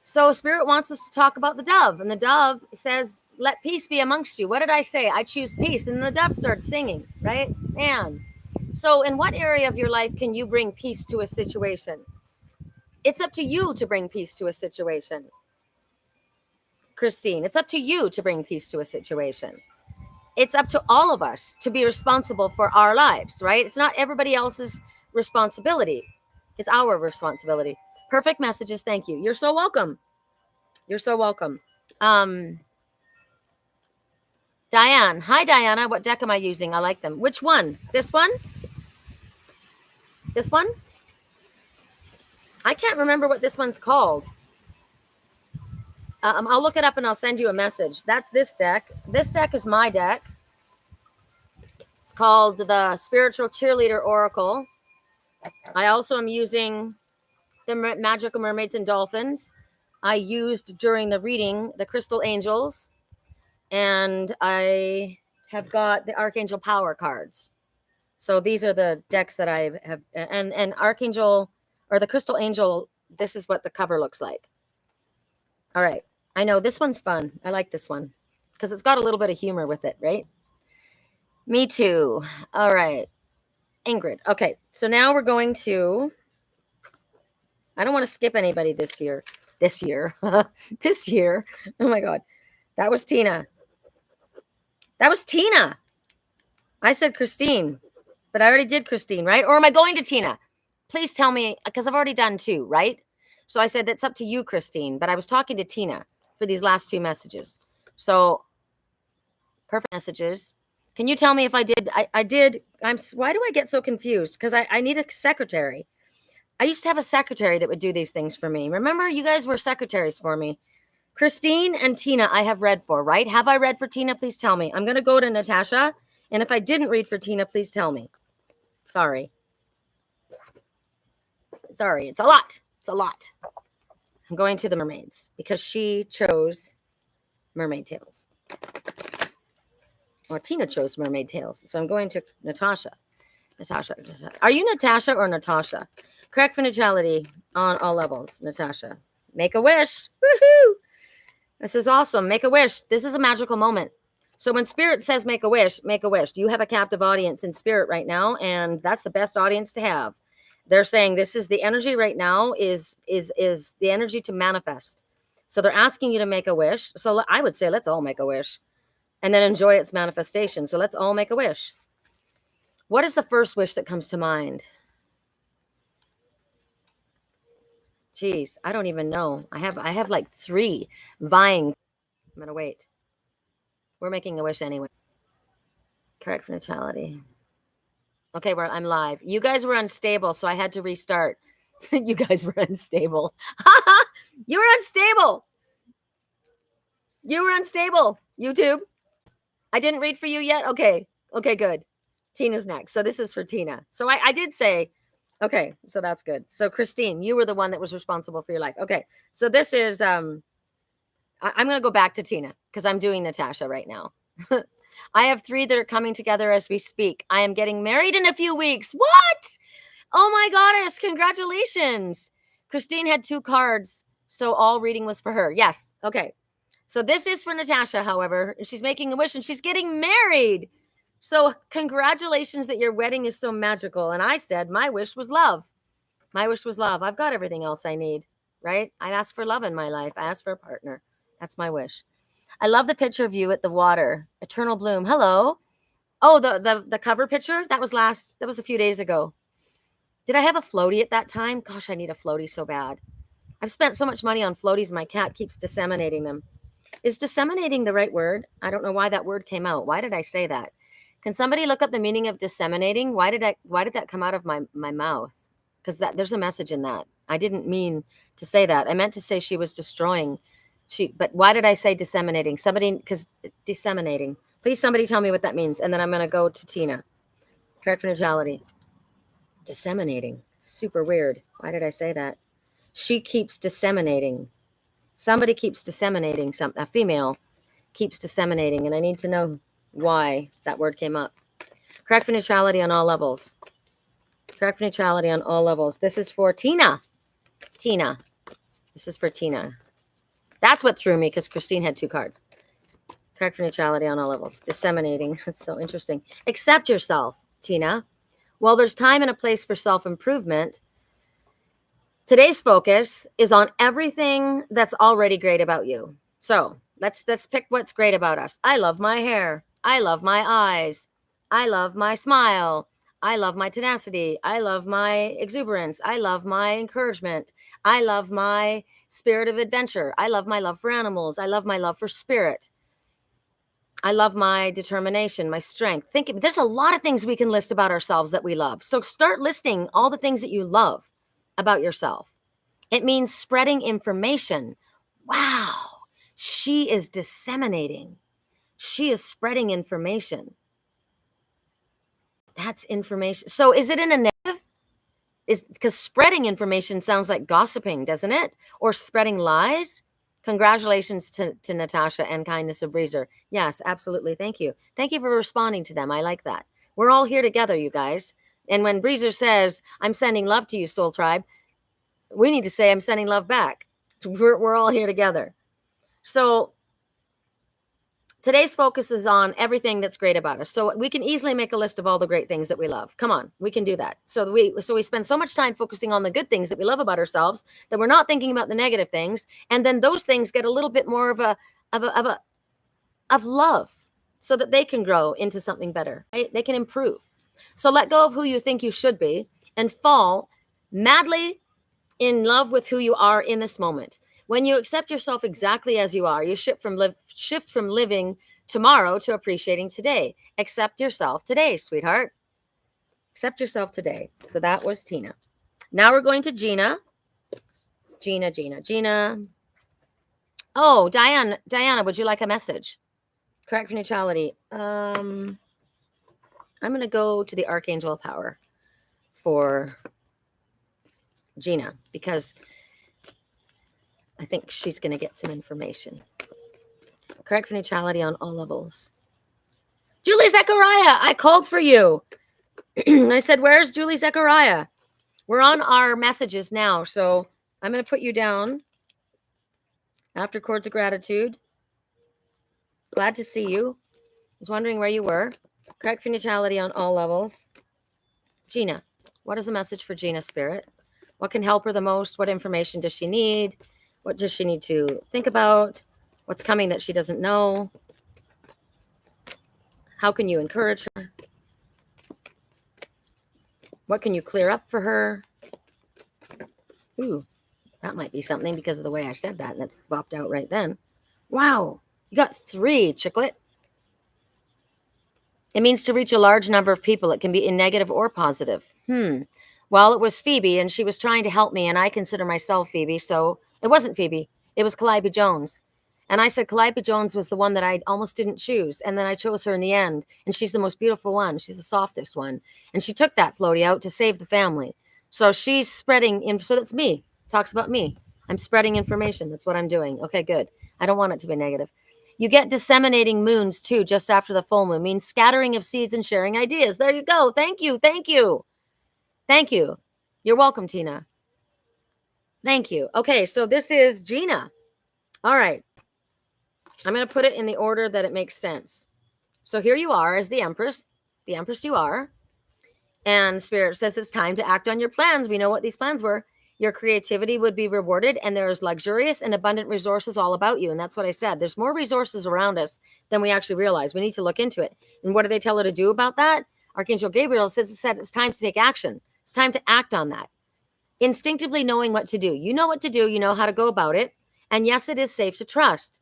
So Spirit wants us to talk about the dove. And the dove says, let peace be amongst you. What did I say? I choose peace. And the dove starts singing, right? And so in what area of your life can you bring peace to a situation? It's up to you to bring peace to a situation. Christine, it's up to you to bring peace to a situation. It's up to all of us to be responsible for our lives, right? It's not everybody else's responsibility. It's our responsibility. Perfect messages. Thank you. You're so welcome. You're so welcome. Diane. Hi, Diana. What deck am I using? I like them. Which one? This one? This one? I can't remember what this one's called. I'll look it up and I'll send you a message. That's this deck. This deck is my deck. It's called the Spiritual Cheerleader Oracle. I also am using the Magical Mermaids and Dolphins. I used during the reading the Crystal Angels. And I have got the Archangel Power cards. So these are the decks that I have. And Archangel, or the Crystal Angel, this is what the cover looks like. All right. I know this one's fun. I like this one because it's got a little bit of humor with it, right? Me too. All right. Ingrid. Okay. So now we're going to, I don't want to skip anybody this year. This year. This year. Oh my God. That was Tina. That was Tina. I said Christine, but I already did Christine, right? Or am I going to Tina? Please tell me, because I've already done 2, right? So I said, that's up to you, Christine. But I was talking to Tina for these last 2 messages. So perfect messages. Can you tell me if I did? I did. Why do I get so confused? Because I need a secretary. I used to have a secretary that would do these things for me. Remember, you guys were secretaries for me. Christine and Tina, I have read for, right? Have I read for Tina? Please tell me. I'm going to go to Natasha. And if I didn't read for Tina, please tell me. Sorry. Sorry. It's a lot. It's a lot. I'm going to the mermaids because she chose mermaid tails. Or Tina chose mermaid tails. So I'm going to Natasha. Natasha. Are you Natasha or Natasha? Correct for neutrality on all levels. Natasha. Make a wish. Woohoo! This is awesome. Make a wish. This is a magical moment. So when Spirit says make a wish, make a wish. You have a captive audience in Spirit right now, and that's the best audience to have. They're saying this is the energy right now is the energy to manifest. So they're asking you to make a wish. So I would say let's all make a wish and then enjoy its manifestation. So let's all make a wish. What is the first wish that comes to mind? Geez, I don't even know. I have like 3 vying. I'm gonna wait. We're making a wish anyway. Correct for neutrality. Okay, I'm live. You guys were unstable, so I had to restart. You guys were unstable. You were unstable. You were unstable, YouTube. I didn't read for you yet? Okay. Okay, good. Tina's next. So this is for Tina. So I did say, okay, so that's good. So Christine, you were the one that was responsible for your life. Okay, so this is, I'm going to go back to Tina because I'm doing Natasha right now. I have 3 that are coming together as we speak. I am getting married in a few weeks. What? Oh my goddess. Congratulations. Christine had 2 cards. So all reading was for her. Yes. Okay. So this is for Natasha, however. She's making a wish and she's getting married. So congratulations that your wedding is so magical. And I said, my wish was love. My wish was love. I've got everything else I need, right? I asked for love in my life. I asked for a partner. That's my wish. I love the picture of you at the water. Eternal bloom. Hello. Oh, the cover picture? That was a few days ago. Did I have a floaty at that time? Gosh, I need a floaty so bad. I've spent so much money on floaties. My cat keeps disseminating them. Is disseminating the right word? I don't know why that word came out. Why did I say that? Can somebody look up the meaning of disseminating? Why did that come out of my mouth? Because there's a message in that. I didn't mean to say that. I meant to say she was destroying. But why did I say disseminating? Because disseminating. Please, somebody tell me what that means. And then I'm going to go to Tina. Correct for neutrality. Disseminating. Super weird. Why did I say that? She keeps disseminating. Somebody keeps disseminating. A female keeps disseminating. And I need to know why that word came up. Correct for neutrality on all levels. Correct for neutrality on all levels. This is for Tina. Tina. This is for Tina. That's what threw me because Christine had 2 cards. Correct for neutrality on all levels. Disseminating. That's so interesting. Accept yourself, Tina. While there's time and a place for self-improvement, today's focus is on everything that's already great about you. So let's pick what's great about us. I love my hair. I love my eyes. I love my smile. I love my tenacity. I love my exuberance. I love my encouragement. I love my spirit of adventure. I love my love for animals. I love my love for spirit. I love my determination, my strength. There's a lot of things we can list about ourselves that we love. So start listing all the things that you love about yourself. It means spreading information. Wow. She is disseminating. She is spreading information. That's information. So is it in a negative? Because spreading information sounds like gossiping, doesn't it? Or spreading lies? Congratulations to Natasha and Kindness of Breezer. Yes, absolutely. Thank you. Thank you for responding to them. I like that. We're all here together, you guys. And when Breezer says, I'm sending love to you, Soul Tribe, we need to say, I'm sending love back. We're all here together. So today's focus is on everything that's great about us. So we can easily make a list of all the great things that we love. Come on, we can do that. So we spend so much time focusing on the good things that we love about ourselves that we're not thinking about the negative things. And then those things get a little bit more of love so that they can grow into something better. Right? They can improve. So let go of who you think you should be and fall madly in love with who you are in this moment. When you accept yourself exactly as you are, you shift from living tomorrow to appreciating today. Accept yourself today, sweetheart. Accept yourself today. So that was Tina. Now we're going to Gina. Gina. Oh, Diana, would you like a message? Correct for neutrality. I'm going to go to the Archangel Power for Gina because I think she's going to get some information. Correct for neutrality on all levels. Julie Zechariah, I called for you. I said, where's Julie Zechariah? We're on our messages now, so I'm going to put you down after Chords of Gratitude. Glad to see you. I was wondering where you were. Correct for neutrality on all levels. Gina, what is the message for Gina, Spirit? What can help her the most? What information does she need? What does she need to think about? What's coming that she doesn't know? How can you encourage her? What can you clear up for her? Ooh, that might be something because of the way I said that, and it popped out right then. Wow, you got 3, Chicklet. It means to reach a large number of people. It can be in negative or positive. Well, it was Phoebe, and she was trying to help me, and I consider myself Phoebe, so it wasn't Phoebe. It was Calliope Jones. And I said Calliope Jones was the one that I almost didn't choose, and then I chose her in the end, and she's the most beautiful one. She's the softest one. And she took that floaty out to save the family. So she's spreading, so that's me. Talks about me. I'm spreading information. That's what I'm doing. Okay, good. I don't want it to be negative. You get disseminating moons, too, just after the full moon. Means scattering of seeds and sharing ideas. There you go. Thank you. Thank you. Thank you. You're welcome, Tina. Thank you. Okay, so this is Gina. All right. I'm going to put it in the order that it makes sense. So here you are as the Empress you are. And Spirit says it's time to act on your plans. We know what these plans were. Your creativity would be rewarded, and there's luxurious and abundant resources all about you. And that's what I said. There's more resources around us than we actually realize. We need to look into it. And what do they tell her to do about that? Archangel Gabriel said it's time to take action. It's time to act on that. Instinctively knowing what to do. You know what to do. You know how to go about it. And yes, it is safe to trust.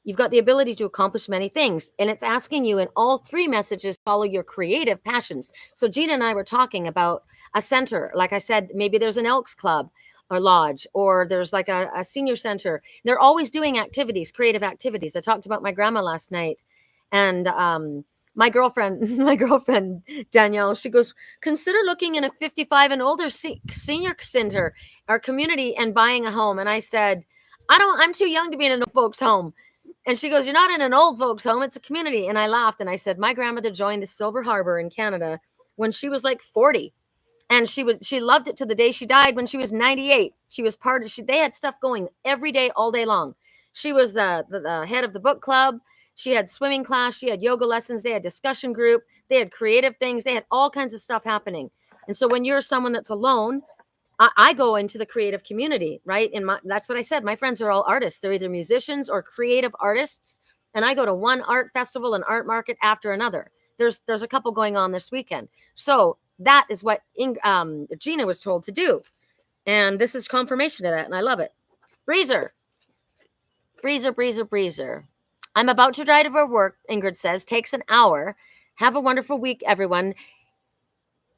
You've got the ability to accomplish many things. And it's asking you in all 3 messages, follow your creative passions. So Gina and I were talking about a center. Like I said, maybe there's an Elks Club or Lodge, or there's like a senior center. They're always doing activities, creative activities. I talked about my grandma last night. And my girlfriend, Danielle, she goes, consider looking in a 55 and older senior center, our community, and buying a home. And I said, I'm too young to be in an old folks home. And she goes, you're not in an old folks home. It's a community. And I laughed and I said, my grandmother joined the Silver Harbor in Canada when she was like 40. And she loved it to the day she died when she was 98. She was they had stuff going every day, all day long. She was the head of the book club. She had swimming class. She had yoga lessons. They had discussion group. They had creative things. They had all kinds of stuff happening. And so when you're someone that's alone, I go into the creative community, right? And that's what I said. My friends are all artists. They're either musicians or creative artists. And I go to one art festival and art market after another. There's a couple going on this weekend. So that is what Gina was told to do. And this is confirmation of that. And I love it. Breezer. I'm about to drive to work, Ingrid says. Takes an hour. Have a wonderful week, everyone.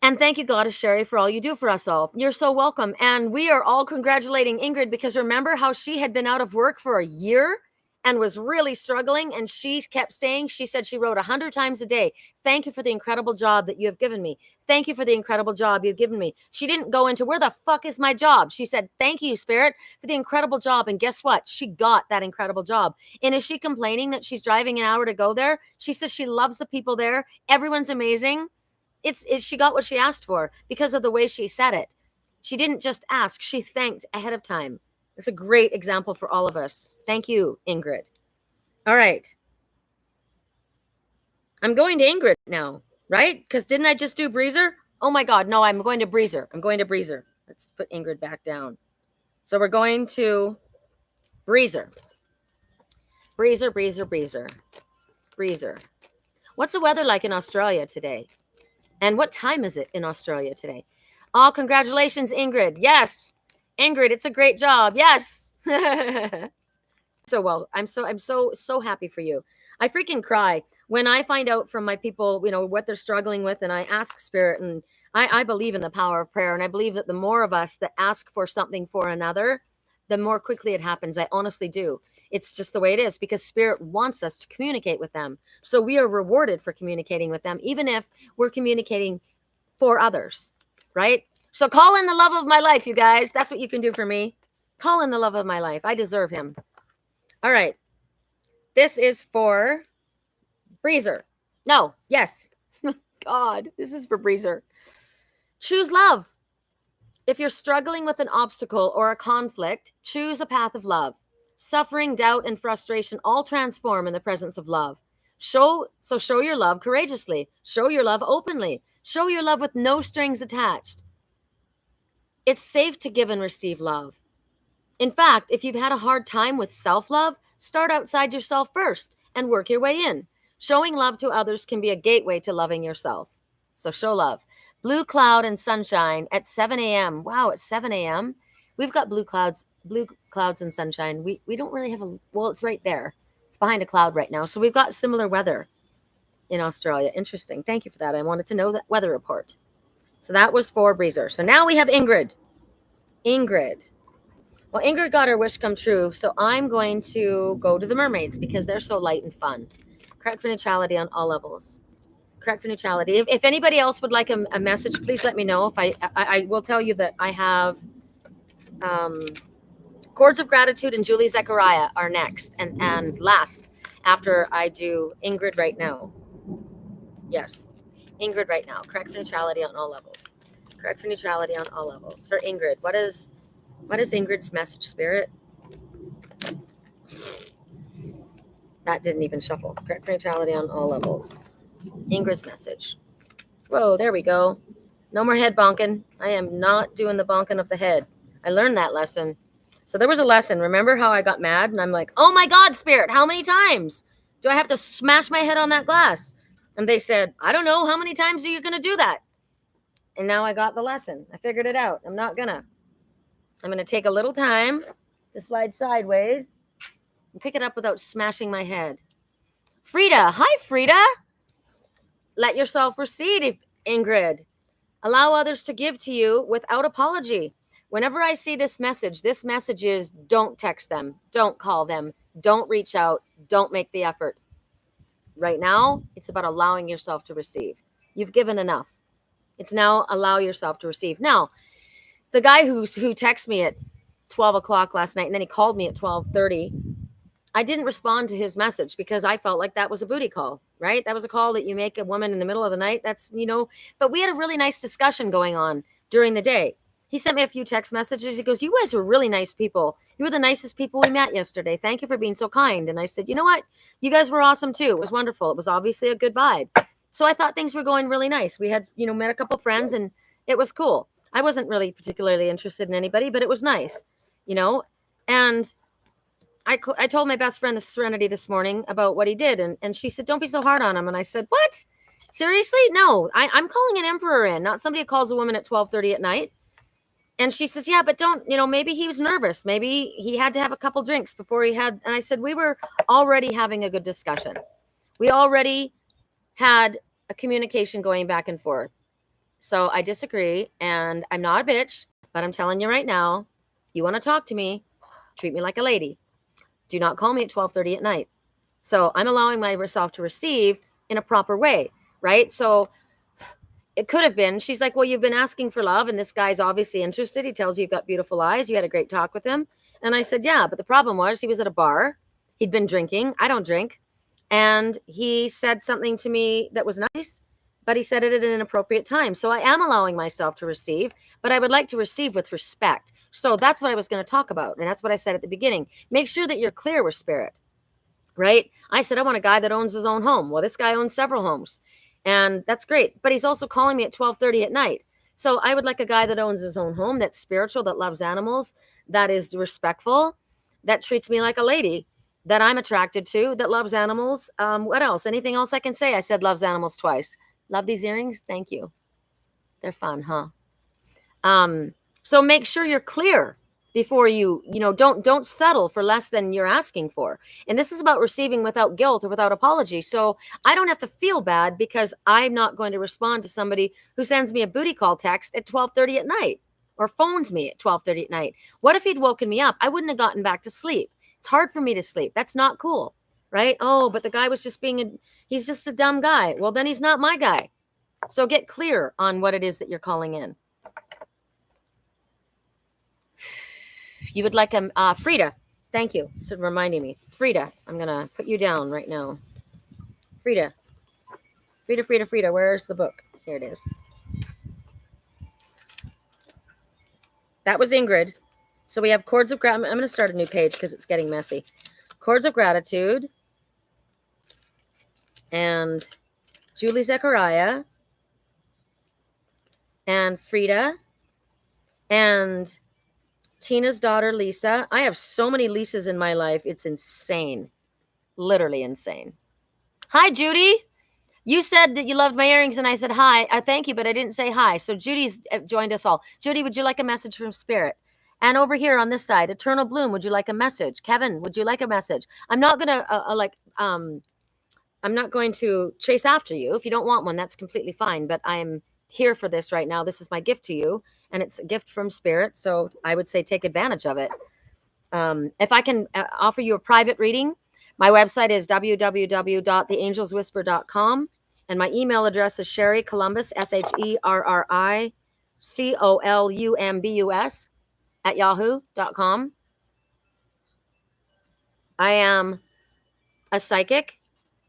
And thank you, Goddess Sherry, for all you do for us all. You're so welcome. And we are all congratulating Ingrid because remember how she had been out of work for a year and was really struggling. And she kept saying, she said she wrote 100 times a day. Thank you for the incredible job that you have given me. Thank you for the incredible job you've given me. She didn't go into where the fuck is my job? She said, thank you, Spirit, for the incredible job. And guess what? She got that incredible job. And is she complaining that she's driving an hour to go there? She says she loves the people there. Everyone's amazing. She got what she asked for because of the way she said it. She didn't just ask. She thanked ahead of time. It's a great example for all of us. Thank you, Ingrid. All right. I'm going to Ingrid now, right? Because didn't I just do Breezer? Oh, my God. No, I'm going to Breezer. Let's put Ingrid back down. So we're going to Breezer. Breezer. What's the weather like in Australia today? And what time is it in Australia today? Oh, congratulations, Ingrid. Yes. Ingrid, it's a great job. Yes. So well. I'm so happy for you. I freaking cry when I find out from my people, what they're struggling with, and I ask spirit, and I believe in the power of prayer, and I believe that the more of us that ask for something for another, the more quickly it happens. I honestly do. It's just the way it is, because spirit wants us to communicate with them. So we are rewarded for communicating with them, even if we're communicating for others, right? So call in the love of my life, you guys. That's what you can do for me. Call in the love of my life. I deserve him. All right. This is for Breezer. No, yes. God, this is for Breezer. Choose love. If you're struggling with an obstacle or a conflict, choose a path of love. Suffering, doubt, and frustration all transform in the presence of love. Show your love courageously. Show your love openly. Show your love with no strings attached. It's safe to give and receive love. In fact, if you've had a hard time with self-love, start outside yourself first and work your way in. Showing love to others can be a gateway to loving yourself. So show love. Blue cloud and sunshine at 7 a.m. Wow, at 7 a.m. We've got blue clouds and sunshine. We don't really have it's right there. It's behind a cloud right now. So we've got similar weather in Australia. Interesting. Thank you for that. I wanted to know that weather report. So that was for Breezer. So now we have Ingrid. Well, Ingrid got her wish come true, so I'm going to go to the mermaids because they're so light and fun. Correct for neutrality on all levels. Correct for neutrality. If anybody else would like a message, please let me know. If I will tell you that I have Chords of Gratitude and Julie Zechariah are next and last after I do Ingrid right now. Yes, Ingrid right now. Correct for neutrality on all levels. Correct for neutrality on all levels. For Ingrid, what is Ingrid's message, Spirit? That didn't even shuffle. Correct for neutrality on all levels. Ingrid's message. Whoa, there we go. No more head bonking. I am not doing the bonking of the head. I learned that lesson. So there was a lesson. Remember how I got mad? And I'm like, oh my God, Spirit, how many times do I have to smash my head on that glass? And they said, I don't know. How many times are you going to do that? And now I got the lesson. I figured it out. I'm going to take a little time to slide sideways and pick it up without smashing my head. Frida. Hi, Frida. Let yourself receive, Ingrid. Allow others to give to you without apology. Whenever I see this message is don't text them, don't call them, don't reach out, don't make the effort. Right now, it's about allowing yourself to receive. You've given enough. It's now allow yourself to receive. Now, the guy who texted me at 12 o'clock last night, and then he called me at 12:30, I didn't respond to his message because I felt like that was a booty call, right? That was a call that you make a woman in the middle of the night. That's, but we had a really nice discussion going on during the day. He sent me a few text messages. He goes, you guys were really nice people. You were the nicest people we met yesterday. Thank you for being so kind. And I said, you know what? You guys were awesome too. It was wonderful. It was obviously a good vibe. So I thought things were going really nice. We had, met a couple friends and it was cool. I wasn't really particularly interested in anybody, but it was nice, and I told my best friend, Serenity, this morning about what he did. And she said, don't be so hard on him. And I said, what? Seriously? No, I'm calling an emperor in, not somebody who calls a woman at 12:30 at night. And she says, yeah, but don't, maybe he was nervous. Maybe he had to have a couple drinks before he had. And I said, we were already having a good discussion. We already had a communication going back and forth. So I disagree. And I'm not a bitch, but I'm telling you right now, you want to talk to me, treat me like a lady. Do not call me at 12:30 at night. So I'm allowing myself to receive in a proper way, right? So it could have been, she's like, well, you've been asking for love and this guy's obviously interested. He tells you you've got beautiful eyes. You had a great talk with him. And I said, yeah, but the problem was he was at a bar. He'd been drinking. I don't drink. And he said something to me that was nice, but he said it at an inappropriate time. So I am allowing myself to receive, but I would like to receive with respect. So that's what I was going to talk about. And that's what I said at the beginning. Make sure that you're clear with spirit, right? I said, I want a guy that owns his own home. Well, this guy owns several homes. And that's great. But he's also calling me at 12:30 at night. So I would like a guy that owns his own home, that's spiritual, that loves animals, that is respectful, that treats me like a lady, that I'm attracted to, that loves animals. What else? Anything else I can say? I said loves animals twice. Love these earrings? Thank you. They're fun, huh? So make sure you're clear before you know, don't settle for less than you're asking for. And this is about receiving without guilt or without apology. So I don't have to feel bad because I'm not going to respond to somebody who sends me a booty call text at 12:30 at night or phones me at 12:30 at night. What if he'd woken me up? I wouldn't have gotten back to sleep. It's hard for me to sleep. That's not cool, right? Oh, but the guy was just he's just a dumb guy. Well, then he's not my guy. So get clear on what it is that you're calling in. You would like a Frida. Thank you. So reminding me. Frida, I'm going to put you down right now. Frida. Frida. Where's the book? Here it is. That was Ingrid. So we have Chords of Gratitude. I'm going to start a new page because it's getting messy. Chords of Gratitude. And Julie Zechariah. And Frida. And Tina's daughter, Lisa. I have so many Lisas in my life. It's insane. Literally insane. Hi, Judy. You said that you loved my earrings, and I said hi. Thank you, but I didn't say hi. So Judy's joined us all. Judy, would you like a message from Spirit? And over here on this side, Eternal Bloom, would you like a message? Kevin, would you like a message? I'm not gonna I'm not going to chase after you. If you don't want one, that's completely fine. But I'm here for this right now. This is my gift to you. And it's a gift from Spirit, so I would say take advantage of it. If I can offer you a private reading, my website is www.theangelswhisper.com, and my email address is Sherry Columbus, SherryColumbus @yahoo.com. I am a psychic.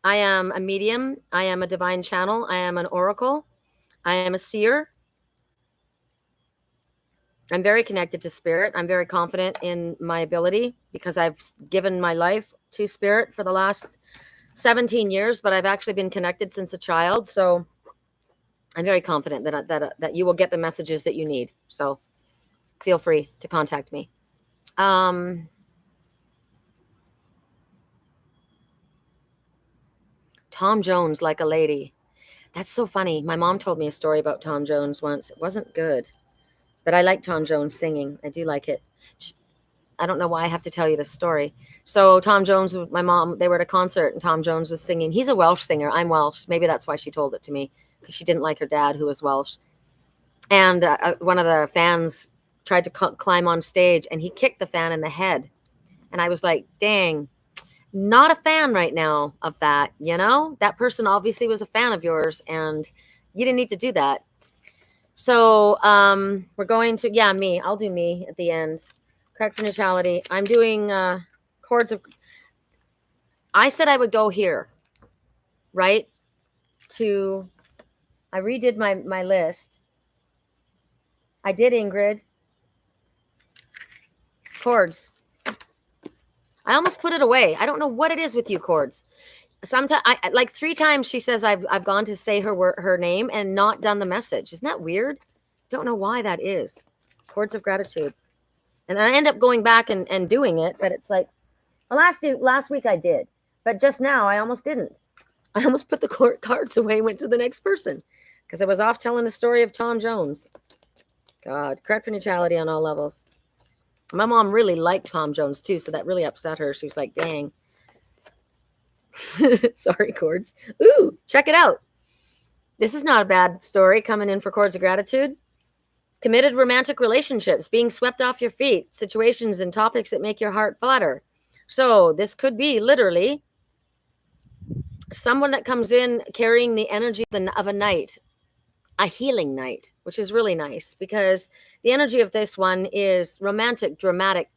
I am a medium. I am a divine channel. I am an oracle. I am a seer. I'm very connected to Spirit. I'm very confident in my ability because I've given my life to Spirit for the last 17 years, but I've actually been connected since a child. So I'm very confident that you will get the messages that you need. So feel free to contact me. Tom Jones, like a lady. That's so funny. My mom told me a story about Tom Jones once. It wasn't good. But I like Tom Jones singing. I do like it. I don't know why I have to tell you this story. So Tom Jones, my mom, they were at a concert and Tom Jones was singing. He's a Welsh singer. I'm Welsh. Maybe that's why she told it to me, because she didn't like her dad, who was Welsh. And one of the fans tried to climb on stage and he kicked the fan in the head. And I was like, dang, not a fan right now of that. You know, that person obviously was a fan of yours and you didn't need to do that. So we're going to, me. I'll do me at the end. Correct for neutrality. I'm doing chords of. I said I would go here, right? I redid my list. I did Ingrid. Chords. I almost put it away. I don't know what it is with you, chords. Sometimes, like 3 times she says I've gone to say her name and not done the message. Isn't that weird? Don't know why that is. Chords of Gratitude. And I end up going back and doing it, but it's like, well, last week I did, but just now I almost didn't. I almost put the cards away and went to the next person because I was off telling the story of Tom Jones. God, correct for neutrality on all levels. My mom really liked Tom Jones too, so that really upset her. She was like, dang. Sorry, chords. Ooh, check it out. This is not a bad story coming in for Chords of Gratitude. Committed romantic relationships, being swept off your feet, situations and topics that make your heart flutter. So this could be literally someone that comes in carrying the energy of a night, a healing night, which is really nice because the energy of this one is romantic, dramatic,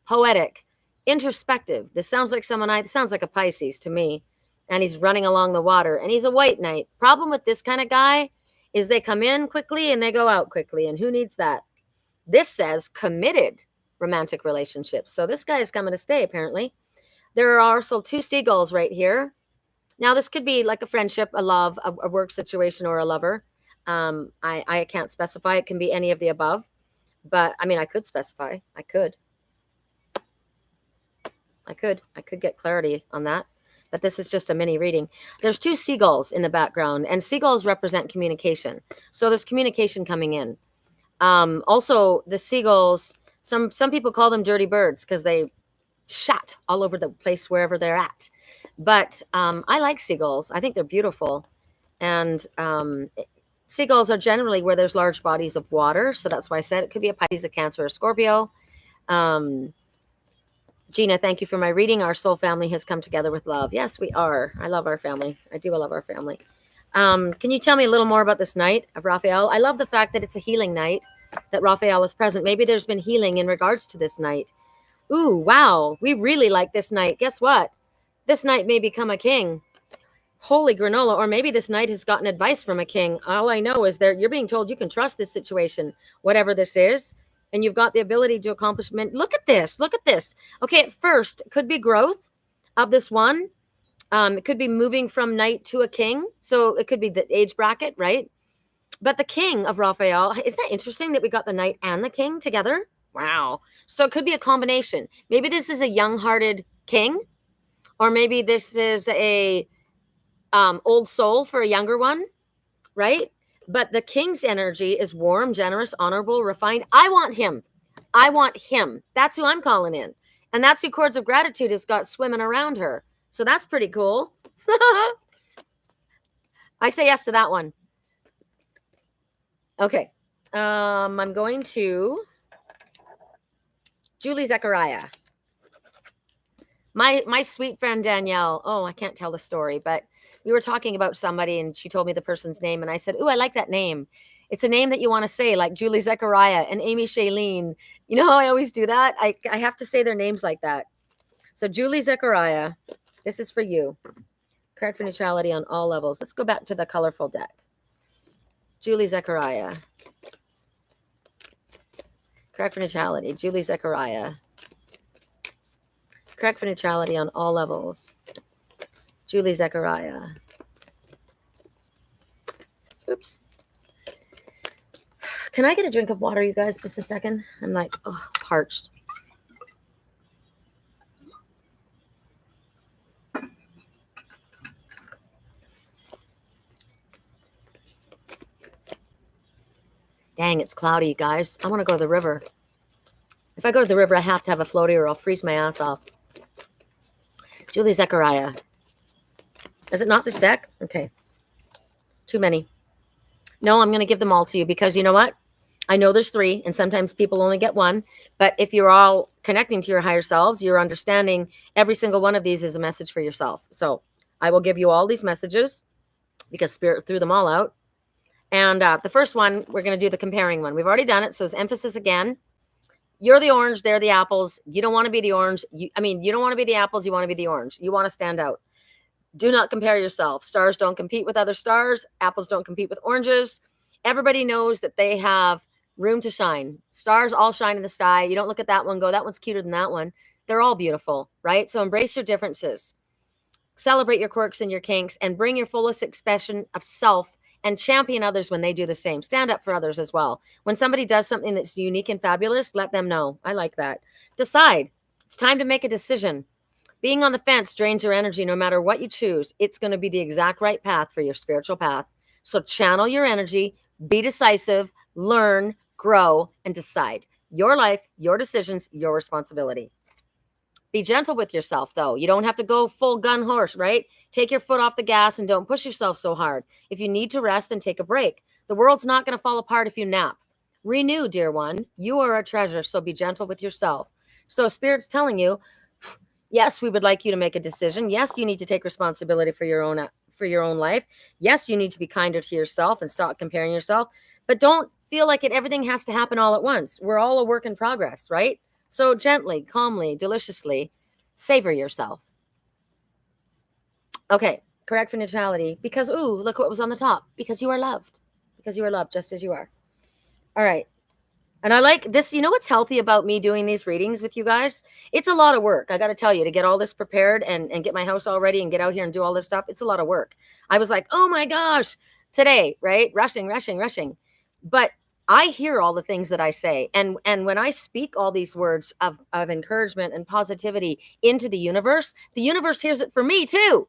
poetic, introspective. This sounds like it sounds like a Pisces to me, and he's running along the water, and he's a white knight. Problem with this kind of guy is they come in quickly and they go out quickly, and who needs that? This says committed romantic relationships. So this guy is coming to stay, apparently. There are also 2 seagulls right here. Now, this could be like a friendship, a love, a work situation, or a lover. I can't specify. It can be any of the above. But, I mean, I could specify. I could get clarity on that. But this is just a mini reading. There's 2 seagulls in the background, and seagulls represent communication. So there's communication coming in. Also, the seagulls Some people call them dirty birds because they shat all over the place wherever they're at. But I like seagulls. I think they're beautiful. And seagulls are generally where there's large bodies of water. So that's why I said it could be a Pisces, a Cancer, or a Scorpio. Gina, thank you for my reading. Our soul family has come together with love. Yes, we are. I love our family. I do love our family. Can you tell me a little more about this night of Raphael? I love the fact that it's a healing night, that Raphael is present. Maybe there's been healing in regards to this night. Ooh, wow. We really like this night. Guess what? This night may become a king. Holy granola. Or maybe this night has gotten advice from a king. All I know is that you're being told you can trust this situation, whatever this is, and you've got the ability to accomplishment. Look at this. Look at this. Okay, at first, it could be growth of this one. It could be moving from knight to a king. So it could be the age bracket, right? But the king of Raphael, isn't that interesting that we got the knight and the king together? Wow. So it could be a combination. Maybe this is a young-hearted king, or maybe this is a old soul for a younger one, right? But the king's energy is warm, generous, honorable, refined. I want him. I want him. That's who I'm calling in. And that's who Chords of Gratitude has got swimming around her. So that's pretty cool. I say yes to that one. Okay. I'm going to Julie Zechariah. My sweet friend Danielle. Oh, I can't tell the story, but we were talking about somebody and she told me the person's name and I said, "Ooh, I like that name. It's a name that you want to say, like Julie Zechariah and Amy Shailene." You know how I always do that? I have to say their names like that. So Julie Zechariah, this is for you. Correct for neutrality on all levels. Let's go back to the colorful deck. Julie Zechariah. Correct for neutrality. Julie Zechariah. Correct for neutrality on all levels. Julie Zechariah. Oops. Can I get a drink of water, you guys? Just a second. I'm like, oh, parched. Dang, it's cloudy, you guys. I want to go to the river. If I go to the river, I have to have a floaty or I'll freeze my ass off. Julie Zechariah. Is it not this deck? Okay. Too many. No, I'm going to give them all to you because you know what? I know there's 3 and sometimes people only get 1. But if you're all connecting to your higher selves, you're understanding every single one of these is a message for yourself. So I will give you all these messages because Spirit threw them all out. And the first one, we're going to do the comparing one. We've already done it. So it's emphasis again. You're the orange. They're the apples. You don't want to be the orange. You don't want to be the apples. You want to be the orange. You want to stand out. Do not compare yourself. Stars don't compete with other stars. Apples don't compete with oranges. Everybody knows that they have room to shine. Stars all shine in the sky. You don't look at that one, go, that one's cuter than that one. They're all beautiful, right? So embrace your differences. Celebrate your quirks and your kinks and bring your fullest expression of self and champion others when they do the same. Stand up for others as well. When somebody does something that's unique and fabulous, let them know. I like that. Decide. It's time to make a decision. Being on the fence drains your energy no matter what you choose. It's going to be the exact right path for your spiritual path. So channel your energy, be decisive, learn, grow, and decide. Your life, your decisions, your responsibility. Be gentle with yourself, though. You don't have to go full gun horse, right? Take your foot off the gas and don't push yourself so hard. If you need to rest, then take a break. The world's not going to fall apart if you nap. Renew, dear one. You are a treasure, so be gentle with yourself. So Spirit's telling you, yes, we would like you to make a decision. Yes, you need to take responsibility for your own life. Yes, you need to be kinder to yourself and stop comparing yourself. But don't feel like everything has to happen all at once. We're all a work in progress, right? So gently, calmly, deliciously, savor yourself. Okay, correct for neutrality. Because, ooh, look what was on the top. Because you are loved. Because you are loved just as you are. All right. And I like this. You know what's healthy about me doing these readings with you guys? It's a lot of work. I got to tell you, to get all this prepared and get my house all ready and get out here and do all this stuff. It's a lot of work. I was like, oh my gosh, today, right? Rushing. But I hear all the things that I say. And when I speak all these words of encouragement and positivity into the universe hears it for me too.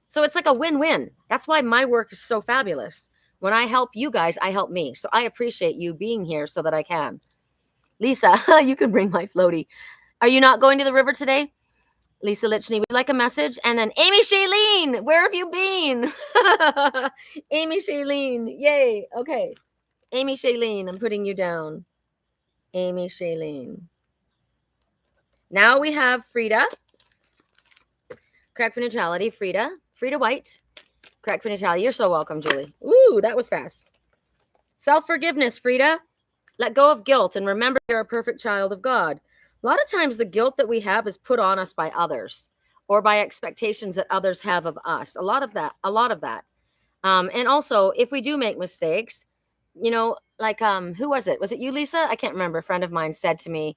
So it's like a win-win. That's why my work is so fabulous. When I help you guys, I help me. So I appreciate you being here so that I can. Lisa, you can bring my floaty. Are you not going to the river today? Lisa Lichny, would you like a message? And then Amy Shailene, where have you been? Amy Shailene, yay. Okay. Amy Shailene, I'm putting you down. Amy Shailene. Now we have Frida. Correct for neutrality, Frida. Frida White. Correct for neutrality. You're so welcome, Julie. Ooh, that was fast. Self-forgiveness, Frida. Let go of guilt and remember you're a perfect child of God. A lot of times the guilt that we have is put on us by others or by expectations that others have of us. A lot of that. And also, if we do make mistakes, like who was it? Was it you, Lisa? I can't remember. A friend of mine said to me,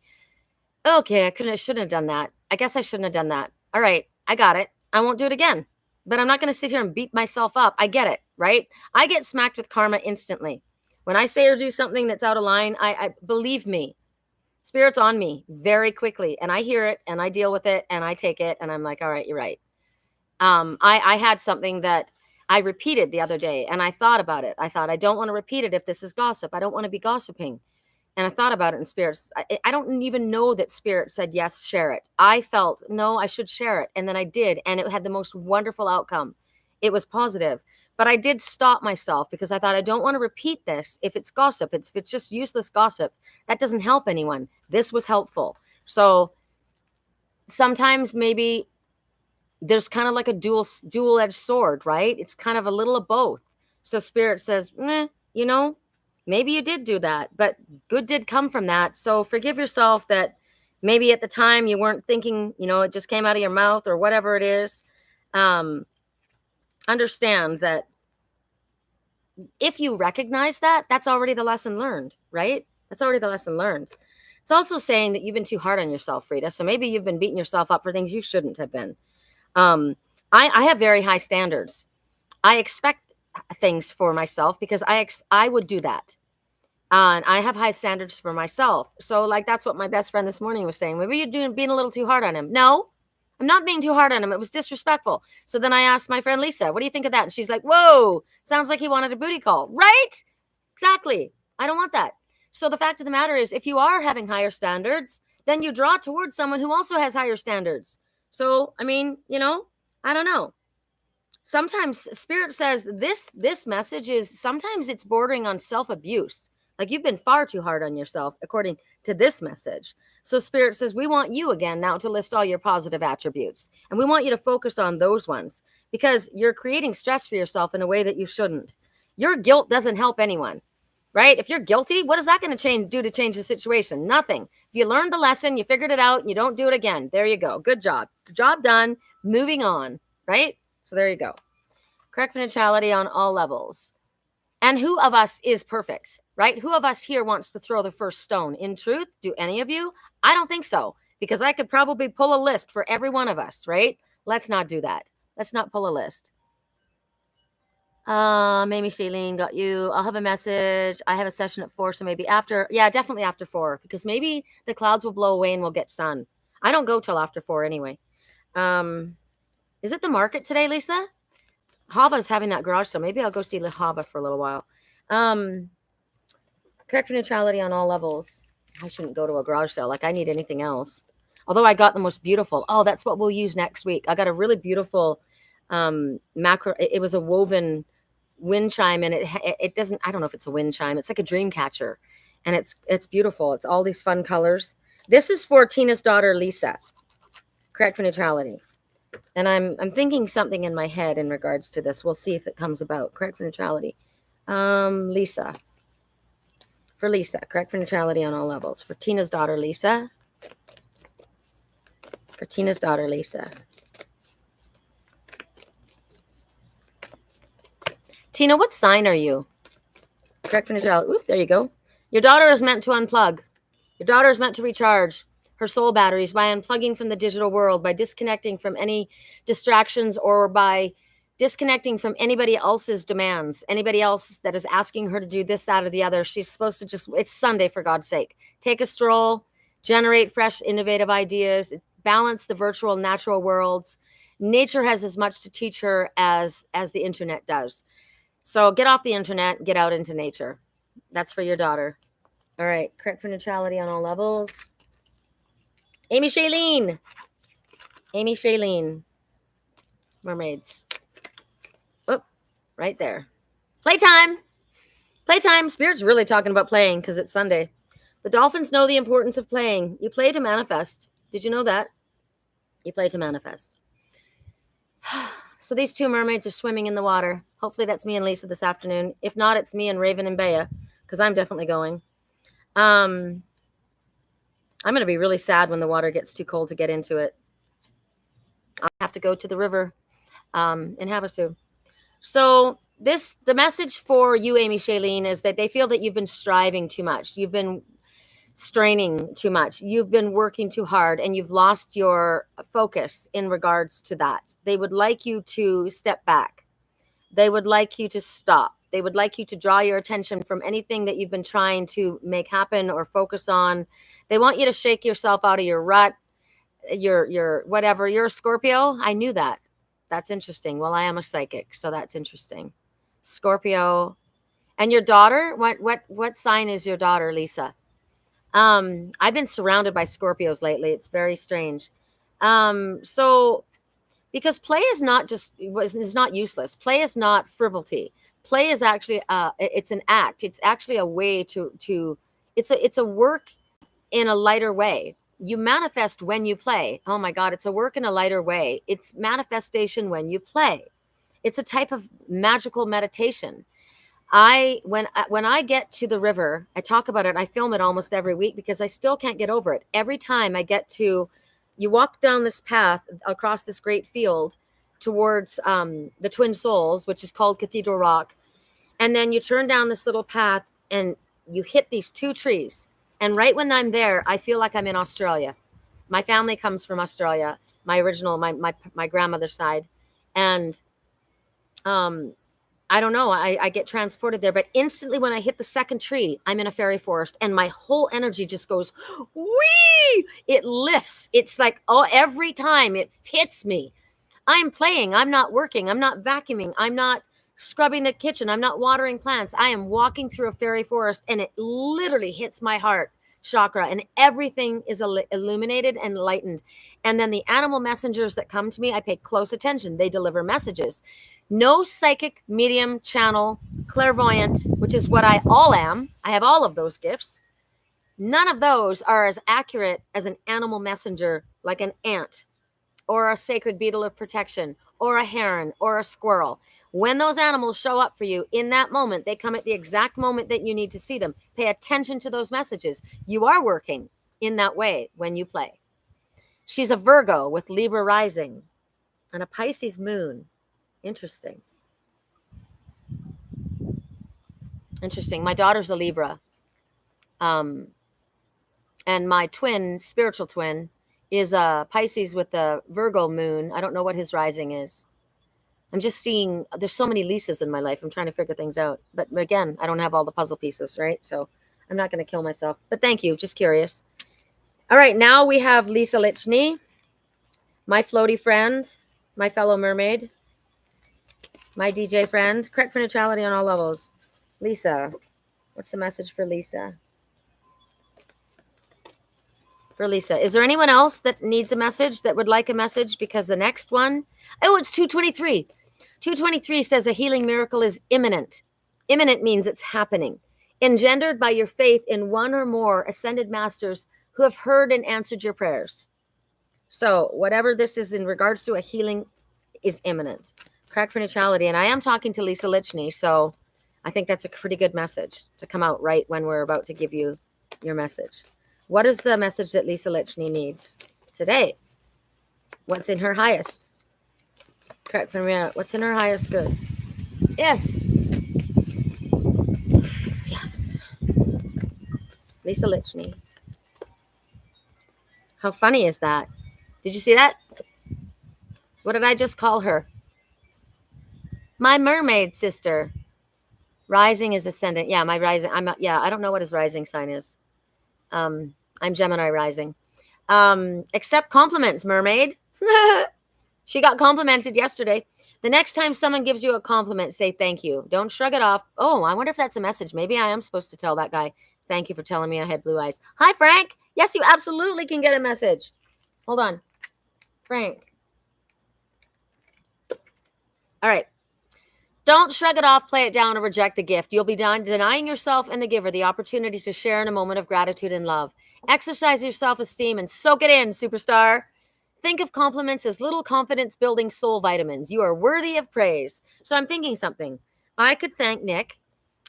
okay, shouldn't have done that. I guess I shouldn't have done that. All right, I got it. I won't do it again. But I'm not going to sit here and beat myself up. I get it, right? I get smacked with karma instantly. When I say or do something that's out of line, I believe me, Spirit's on me very quickly, and I hear it, and I deal with it, and I take it, and I'm like, all right, you're right. I had something that I repeated the other day, and I thought about it. I thought, I don't want to repeat it if this is gossip. I don't want to be gossiping. And I thought about it in Spirit. I don't even know that Spirit said, yes, share it. I felt, no, I should share it. And then I did, and it had the most wonderful outcome. It was positive. But I did stop myself because I thought, I don't want to repeat this if it's gossip. If it's just useless gossip, that doesn't help anyone. This was helpful. So sometimes maybe there's kind of like a dual-edged sword, right? It's kind of a little of both. So Spirit says, maybe you did do that, but good did come from that. So forgive yourself that maybe at the time you weren't thinking, it just came out of your mouth or whatever it is. Understand that if you recognize that, that's already the lesson learned, right? That's already the lesson learned. It's also saying that you've been too hard on yourself, Frida. So maybe you've been beating yourself up for things you shouldn't have been. I have very high standards. I expect things for myself because I would do that. And I have high standards for myself. So like, that's what my best friend this morning was saying. Maybe you're being a little too hard on him. No, I'm not being too hard on him. It was disrespectful. So then I asked my friend Lisa, what do you think of that? And she's like, whoa, sounds like he wanted a booty call, right? Exactly. I don't want that. So the fact of the matter is, if you are having higher standards, then you draw towards someone who also has higher standards. So, I mean, I don't know. Sometimes Spirit says this message is, sometimes it's bordering on self-abuse. Like you've been far too hard on yourself, according to this message. So Spirit says, we want you again now to list all your positive attributes. And we want you to focus on those ones because you're creating stress for yourself in a way that you shouldn't. Your guilt doesn't help anyone, right? If you're guilty, what is that going to do to change the situation? Nothing. If you learned the lesson, you figured it out, and you don't do it again. There you go. Good job. Job done. Moving on, right? So there you go. Correct neutrality on all levels. And who of us is perfect, right? Who of us here wants to throw the first stone? In truth, do any of you? I don't think so, because I could probably pull a list for every one of us, right? Let's not do that. Let's not pull a list. Amy Shailene, got you. I'll have a message. I have a session at 4, so maybe after. Yeah, definitely after 4, because maybe the clouds will blow away and we'll get sun. I don't go till after 4 anyway. Is it the market today, Lisa? Hava's having that garage sale. Maybe I'll go see Hava for a little while. Correct for neutrality on all levels. I shouldn't go to a garage sale like I need anything else. Although I got the most beautiful. Oh, that's what we'll use next week. I got a really beautiful macro. It was a woven wind chime, and it doesn't. I don't know if it's a wind chime. It's like a dream catcher, and it's beautiful. It's all these fun colors. This is for Tina's daughter Lisa. Correct for neutrality. And I'm thinking something in my head in regards to this. We'll see if it comes about. Correct for neutrality. Lisa. For Lisa. Correct for neutrality on all levels. For Tina's daughter, Lisa. For Tina's daughter, Lisa. Tina, what sign are you? Correct for neutrality. Ooh, there you go. Your daughter is meant to unplug. Your daughter is meant to recharge her soul batteries by unplugging from the digital world, by disconnecting from any distractions, or by disconnecting from anybody else's demands, anybody else that is asking her to do this, that, or the other. She's supposed to it's Sunday, for God's sake. Take a stroll, generate fresh, innovative ideas, balance the virtual and natural worlds. Nature has as much to teach her as the internet does. So get off the internet, get out into nature. That's for your daughter. All right. Correct for neutrality on all levels. Amy Shailene. Amy Shailene. Mermaids. Oh, right there. Playtime. Playtime. Spirit's really talking about playing because it's Sunday. The dolphins know the importance of playing. You play to manifest. Did you know that? You play to manifest. So these two mermaids are swimming in the water. Hopefully that's me and Lisa this afternoon. If not, it's me and Raven and Bea, because I'm definitely going. I'm going to be really sad when the water gets too cold to get into it. I'll have to go to the river in Havasu. So the message for you, Amy Shailene, is that they feel that you've been striving too much. You've been straining too much. You've been working too hard and you've lost your focus in regards to that. They would like you to step back. They would like you to stop. They would like you to draw your attention from anything that you've been trying to make happen or focus on. They want you to shake yourself out of your rut, your whatever. You're a Scorpio. I knew that. That's interesting. Well, I am a psychic, so that's interesting. Scorpio. And your daughter? What sign is your daughter, Lisa? I've been surrounded by Scorpios lately. It's very strange. So because play is not useless. Play is not frivolity. Play is actually it's an act. It's actually a way to it's a work in a lighter way. You manifest when you play. Oh my God, it's a work in a lighter way. It's manifestation when you play. It's a type of magical meditation. When I get to the river, I talk about it. I film it almost every week because I still can't get over it. Every time I get to, you walk down this path across this great field towards the Twin Souls, which is called Cathedral Rock, and then you turn down this little path and you hit these two trees. And right when I'm there, I feel like I'm in Australia. My family comes from Australia. My grandmother's side, and I don't know. I get transported there, but instantly when I hit the second tree, I'm in a fairy forest and my whole energy just goes, wee! It lifts. It's like, oh, every time it hits me. I'm playing. I'm not working. I'm not vacuuming. I'm not scrubbing the kitchen. I'm not watering plants. I am walking through a fairy forest and it literally hits my heart chakra and everything is illuminated and lightened. And then the animal messengers that come to me, I pay close attention. They deliver messages. No psychic, medium, channel, clairvoyant, which is what I all am. I have all of those gifts. None of those are as accurate as an animal messenger, like an ant or a sacred beetle of protection or a heron or a squirrel. When those animals show up for you in that moment, they come at the exact moment that you need to see them. Pay attention to those messages. You are working in that way when you play. She's a Virgo with Libra rising and a Pisces moon. Interesting. My daughter's a Libra. And my spiritual twin, is a Pisces with the Virgo moon. I don't know what his rising is. I'm just seeing, there's so many Lisas in my life. I'm trying to figure things out. But again, I don't have all the puzzle pieces, right? So I'm not going to kill myself. But thank you. Just curious. All right. Now we have Lisa Lichny, my floaty friend, my fellow mermaid, my DJ friend. Correct for neutrality on all levels. Lisa, what's the message for Lisa? Is there anyone else that needs a message, that would like a message? Because the next one, it's 223. 223 says a healing miracle is imminent. Imminent means it's happening. Engendered by your faith in one or more ascended masters who have heard and answered your prayers. So whatever this is in regards to a healing is imminent. Correct for neutrality. And I am talking to Lisa Lichny, so I think that's a pretty good message to come out right when we're about to give you your message. What is the message that Lisa Lichny needs today? What's in her highest? Correct for me. What's in her highest good? Yes. Yes. Lisa Lichny. How funny is that? Did you see that? What did I just call her? My mermaid sister. Rising is ascendant. Yeah, my rising. I don't know what his rising sign is. I'm Gemini rising. Accept compliments, mermaid. She got complimented yesterday. The next time someone gives you a compliment, say thank you. Don't shrug it off. Oh, I wonder if that's a message. Maybe I am supposed to tell that guy, thank you for telling me I had blue eyes. Hi, Frank. Yes, you absolutely can get a message. Hold on. Frank. All right. Don't shrug it off, play it down, or reject the gift. You'll be denying yourself and the giver the opportunity to share in a moment of gratitude and love. Exercise your self-esteem and soak it in, superstar. Think of compliments as little confidence-building soul vitamins. You are worthy of praise. So I'm thinking something. I could thank Nick.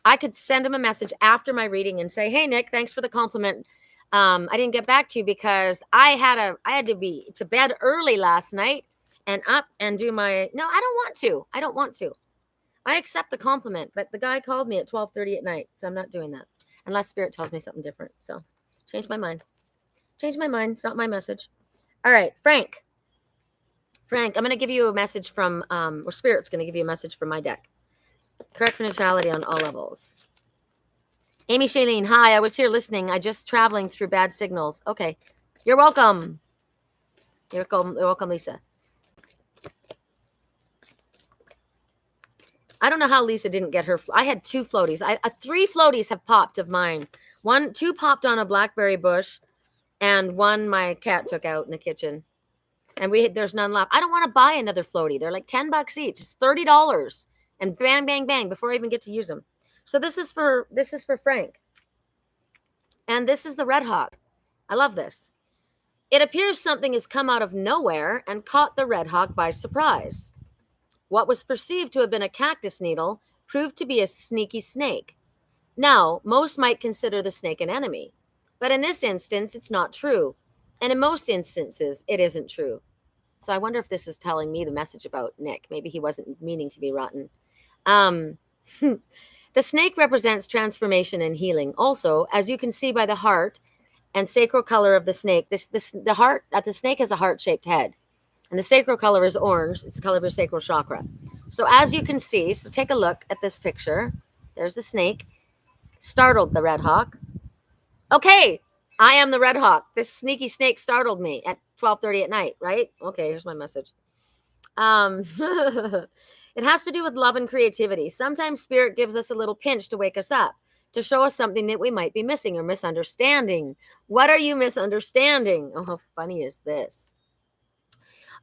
I could send him a message after my reading and say, hey, Nick, thanks for the compliment. I didn't get back to you because I had to be to bed early last night and up and do my, no, I don't want to. I accept the compliment, but the guy called me at 12:30 at night, so I'm not doing that. Unless Spirit tells me something different. So change my mind. Change my mind. It's not my message. All right, Frank. Frank, I'm going to give you a message from, or Spirit's going to give you a message from my deck. Correct for neutrality on all levels. Amy Shailene, hi, I was here listening. I just traveling through bad signals. Okay. You're welcome. You're welcome, Lisa. I don't know how Lisa didn't get her. I had 2 floaties. 3 floaties have popped of mine. 2 popped on a blackberry bush, and 1 my cat took out in the kitchen. And there's none left. I don't want to buy another floaty. They're like $10 each. It's $30, and bang, bang, bang before I even get to use them. So this is for Frank, and this is the Red Hawk. I love this. It appears something has come out of nowhere and caught the Red Hawk by surprise. What was perceived to have been a cactus needle proved to be a sneaky snake. Now, most might consider the snake an enemy, but in this instance, it's not true. And in most instances, it isn't true. So I wonder if this is telling me the message about Nick. Maybe he wasn't meaning to be rotten. The snake represents transformation and healing. Also, as you can see by the heart and sacral color of the snake, the snake has a heart-shaped head. And the sacral color is orange. It's the color of your sacral chakra. So as you can see, so take a look at this picture. There's the snake. Startled the Red Hawk. Okay, I am the Red Hawk. This sneaky snake startled me at 12:30 at night, right? Okay, here's my message. It has to do with love and creativity. Sometimes Spirit gives us a little pinch to wake us up, to show us something that we might be missing or misunderstanding. What are you misunderstanding? Oh, how funny is this?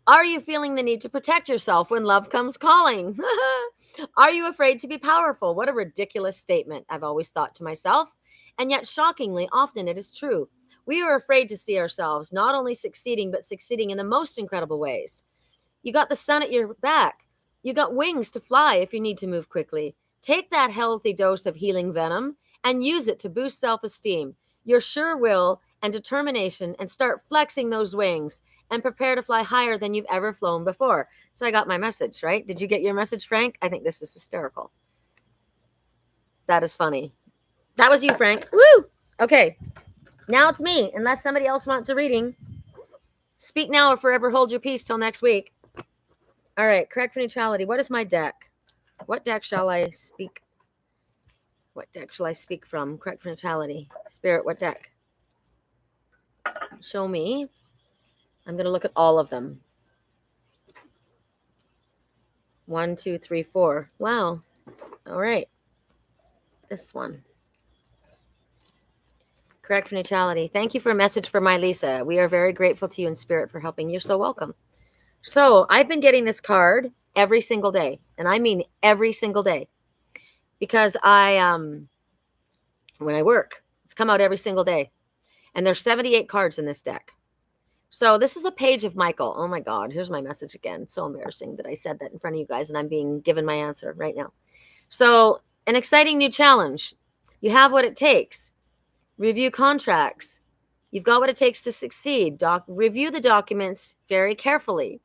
Are you feeling the need to protect yourself when love comes calling? Are you afraid to be powerful? What a ridiculous statement, I've always thought to myself. And yet, shockingly, often it is true. We are afraid to see ourselves not only succeeding, but succeeding in the most incredible ways. You got the sun at your back. You got wings to fly if you need to move quickly. Take that healthy dose of healing venom and use it to boost self-esteem, your sure will and determination, and start flexing those wings and prepare to fly higher than you've ever flown before. So I got my message, right? Did you get your message, Frank? I think this is hysterical. That is funny. That was you, Frank. Woo! Okay. Now it's me, unless somebody else wants a reading. Speak now or forever hold your peace till next week. All right. Correct for neutrality. What is my deck? What deck shall I speak? What deck shall I speak from? Correct for neutrality. Spirit, what deck? Show me. I'm going to look at all of them. 1, 2, 3, 4. Wow. All right. This one. Correct for neutrality. Thank you for a message for my Lisa. We are very grateful to you in spirit for helping. You're so welcome. So I've been getting this card every single day. And I mean every single day. Because when I work, it's come out every single day. And there's 78 cards in this deck. So this is a page of Michael. Oh my God, here's my message again. It's so embarrassing that I said that in front of you guys and I'm being given my answer right now. So an exciting new challenge. You have what it takes. Review contracts. You've got what it takes to succeed. Review the documents very carefully.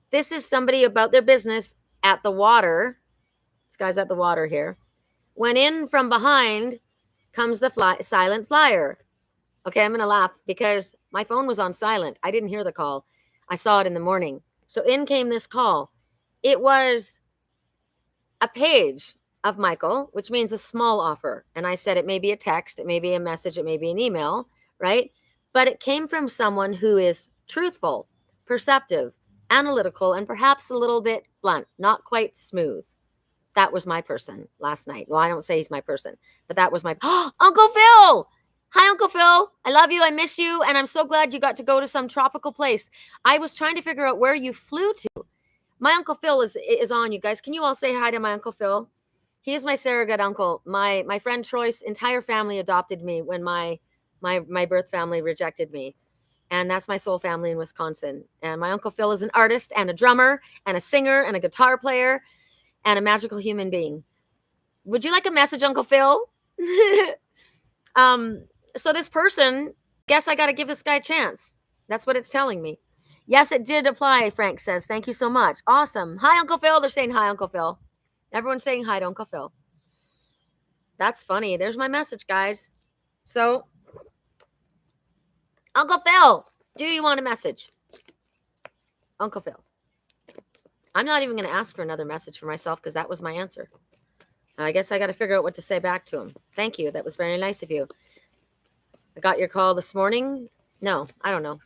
This is somebody about their business at the water. This guy's at the water here. When in from behind comes the silent flyer. Okay, I'm going to laugh because my phone was on silent. I didn't hear the call. I saw it in the morning. So in came this call. It was a page of Michael, which means a small offer. And I said it may be a text, it may be a message, it may be an email, right? But it came from someone who is truthful, perceptive, analytical, and perhaps a little bit blunt, not quite smooth. That was my person last night. Well, I don't say he's my person, but that was my Uncle Phil. Hi, Uncle Phil. I love you. I miss you. And I'm so glad you got to go to some tropical place. I was trying to figure out where you flew to. My Uncle Phil is on, you guys. Can you all say hi to my Uncle Phil? He is my surrogate uncle. My friend Troy's entire family adopted me when my birth family rejected me. And that's my soul family in Wisconsin. And my Uncle Phil is an artist and a drummer and a singer and a guitar player and a magical human being. Would you like a message, Uncle Phil? So this person, guess I got to give this guy a chance. That's what it's telling me. Yes, it did apply, Frank says. Thank you so much. Awesome. Hi, Uncle Phil. They're saying hi, Uncle Phil. Everyone's saying hi to Uncle Phil. That's funny. There's my message, guys. So, Uncle Phil, do you want a message? Uncle Phil. I'm not even going to ask for another message for myself because that was my answer. I guess I got to figure out what to say back to him. Thank you. That was very nice of you. I got your call this morning. No, I don't know.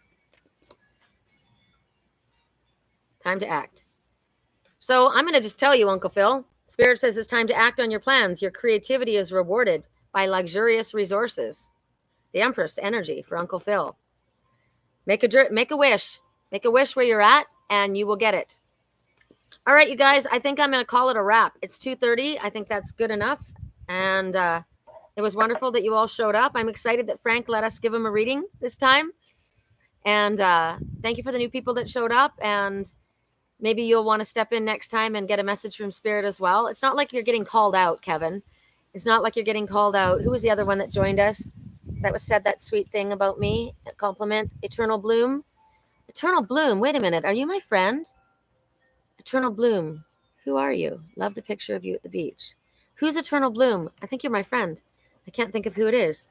Time to act. So I'm going to just tell you, Uncle Phil. Spirit says it's time to act on your plans. Your creativity is rewarded by luxurious resources. The Empress energy for Uncle Phil. Make a wish. Make a wish where you're at, and you will get it. All right, you guys, I think I'm going to call it a wrap. It's 2:30. I think that's good enough. And it was wonderful that you all showed up. I'm excited that Frank let us give him a reading this time. And thank you for the new people that showed up. And maybe you'll want to step in next time and get a message from Spirit as well. It's not like you're getting called out, Kevin. It's not like you're getting called out. Who was the other one that joined us that said that sweet thing about me? A compliment. Eternal Bloom. Eternal Bloom. Wait a minute. Are you my friend? Eternal Bloom. Who are you? Love the picture of you at the beach. Who's Eternal Bloom? I think you're my friend. I can't think of who it is.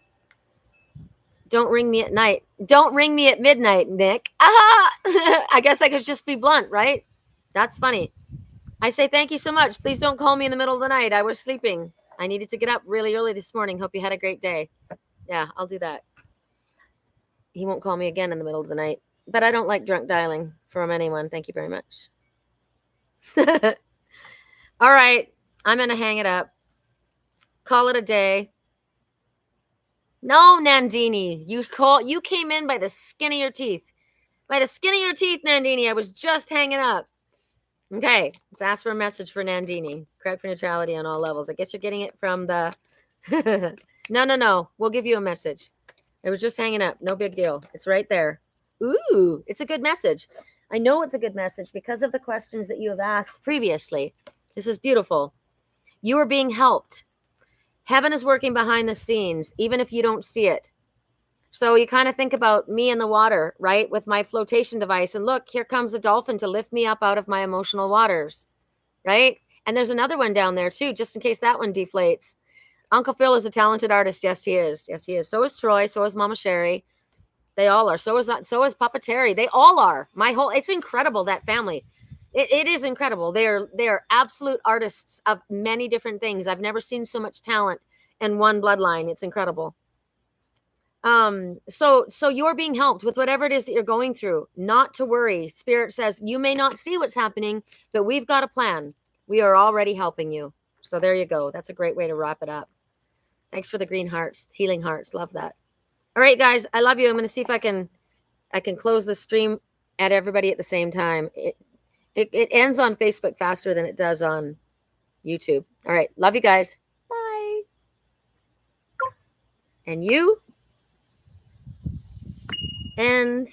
Don't ring me at night. Don't ring me at midnight, Nick. Aha! I guess I could just be blunt, right? That's funny. I say thank you so much. Please don't call me in the middle of the night. I was sleeping. I needed to get up really early this morning. Hope you had a great day. Yeah, I'll do that. He won't call me again in the middle of the night. But I don't like drunk dialing from anyone. Thank you very much. All right. I'm going to hang it up. Call it a day. No, Nandini. You came in by the skin of your teeth. By the skin of your teeth, Nandini. I was just hanging up. Okay. Let's ask for a message for Nandini. Correct for neutrality on all levels. I guess you're getting it from the... No. We'll give you a message. It was just hanging up. No big deal. It's right there. Ooh, it's a good message. I know it's a good message because of the questions that you have asked previously. This is beautiful. You are being helped. Heaven is working behind the scenes, even if you don't see it. So you kind of think about me in the water, right? With my flotation device. And look, here comes a dolphin to lift me up out of my emotional waters, right? And there's another one down there too, just in case that one deflates. Uncle Phil is a talented artist. Yes, he is. Yes, he is. So is Troy. So is Mama Sherry. They all are. So is Papa Terry. They all are. It's incredible, that family. It is incredible. They are absolute artists of many different things. I've never seen so much talent in one bloodline. It's incredible. So you're being helped with whatever it is that you're going through. Not to worry. Spirit says you may not see what's happening, but we've got a plan. We are already helping you. So there you go. That's a great way to wrap it up. Thanks for the green hearts, healing hearts. Love that. All right, guys, I love you. I'm going to see if I can close the stream at everybody at the same time. It ends on Facebook faster than it does on YouTube. All right, love you guys. Bye. And you. And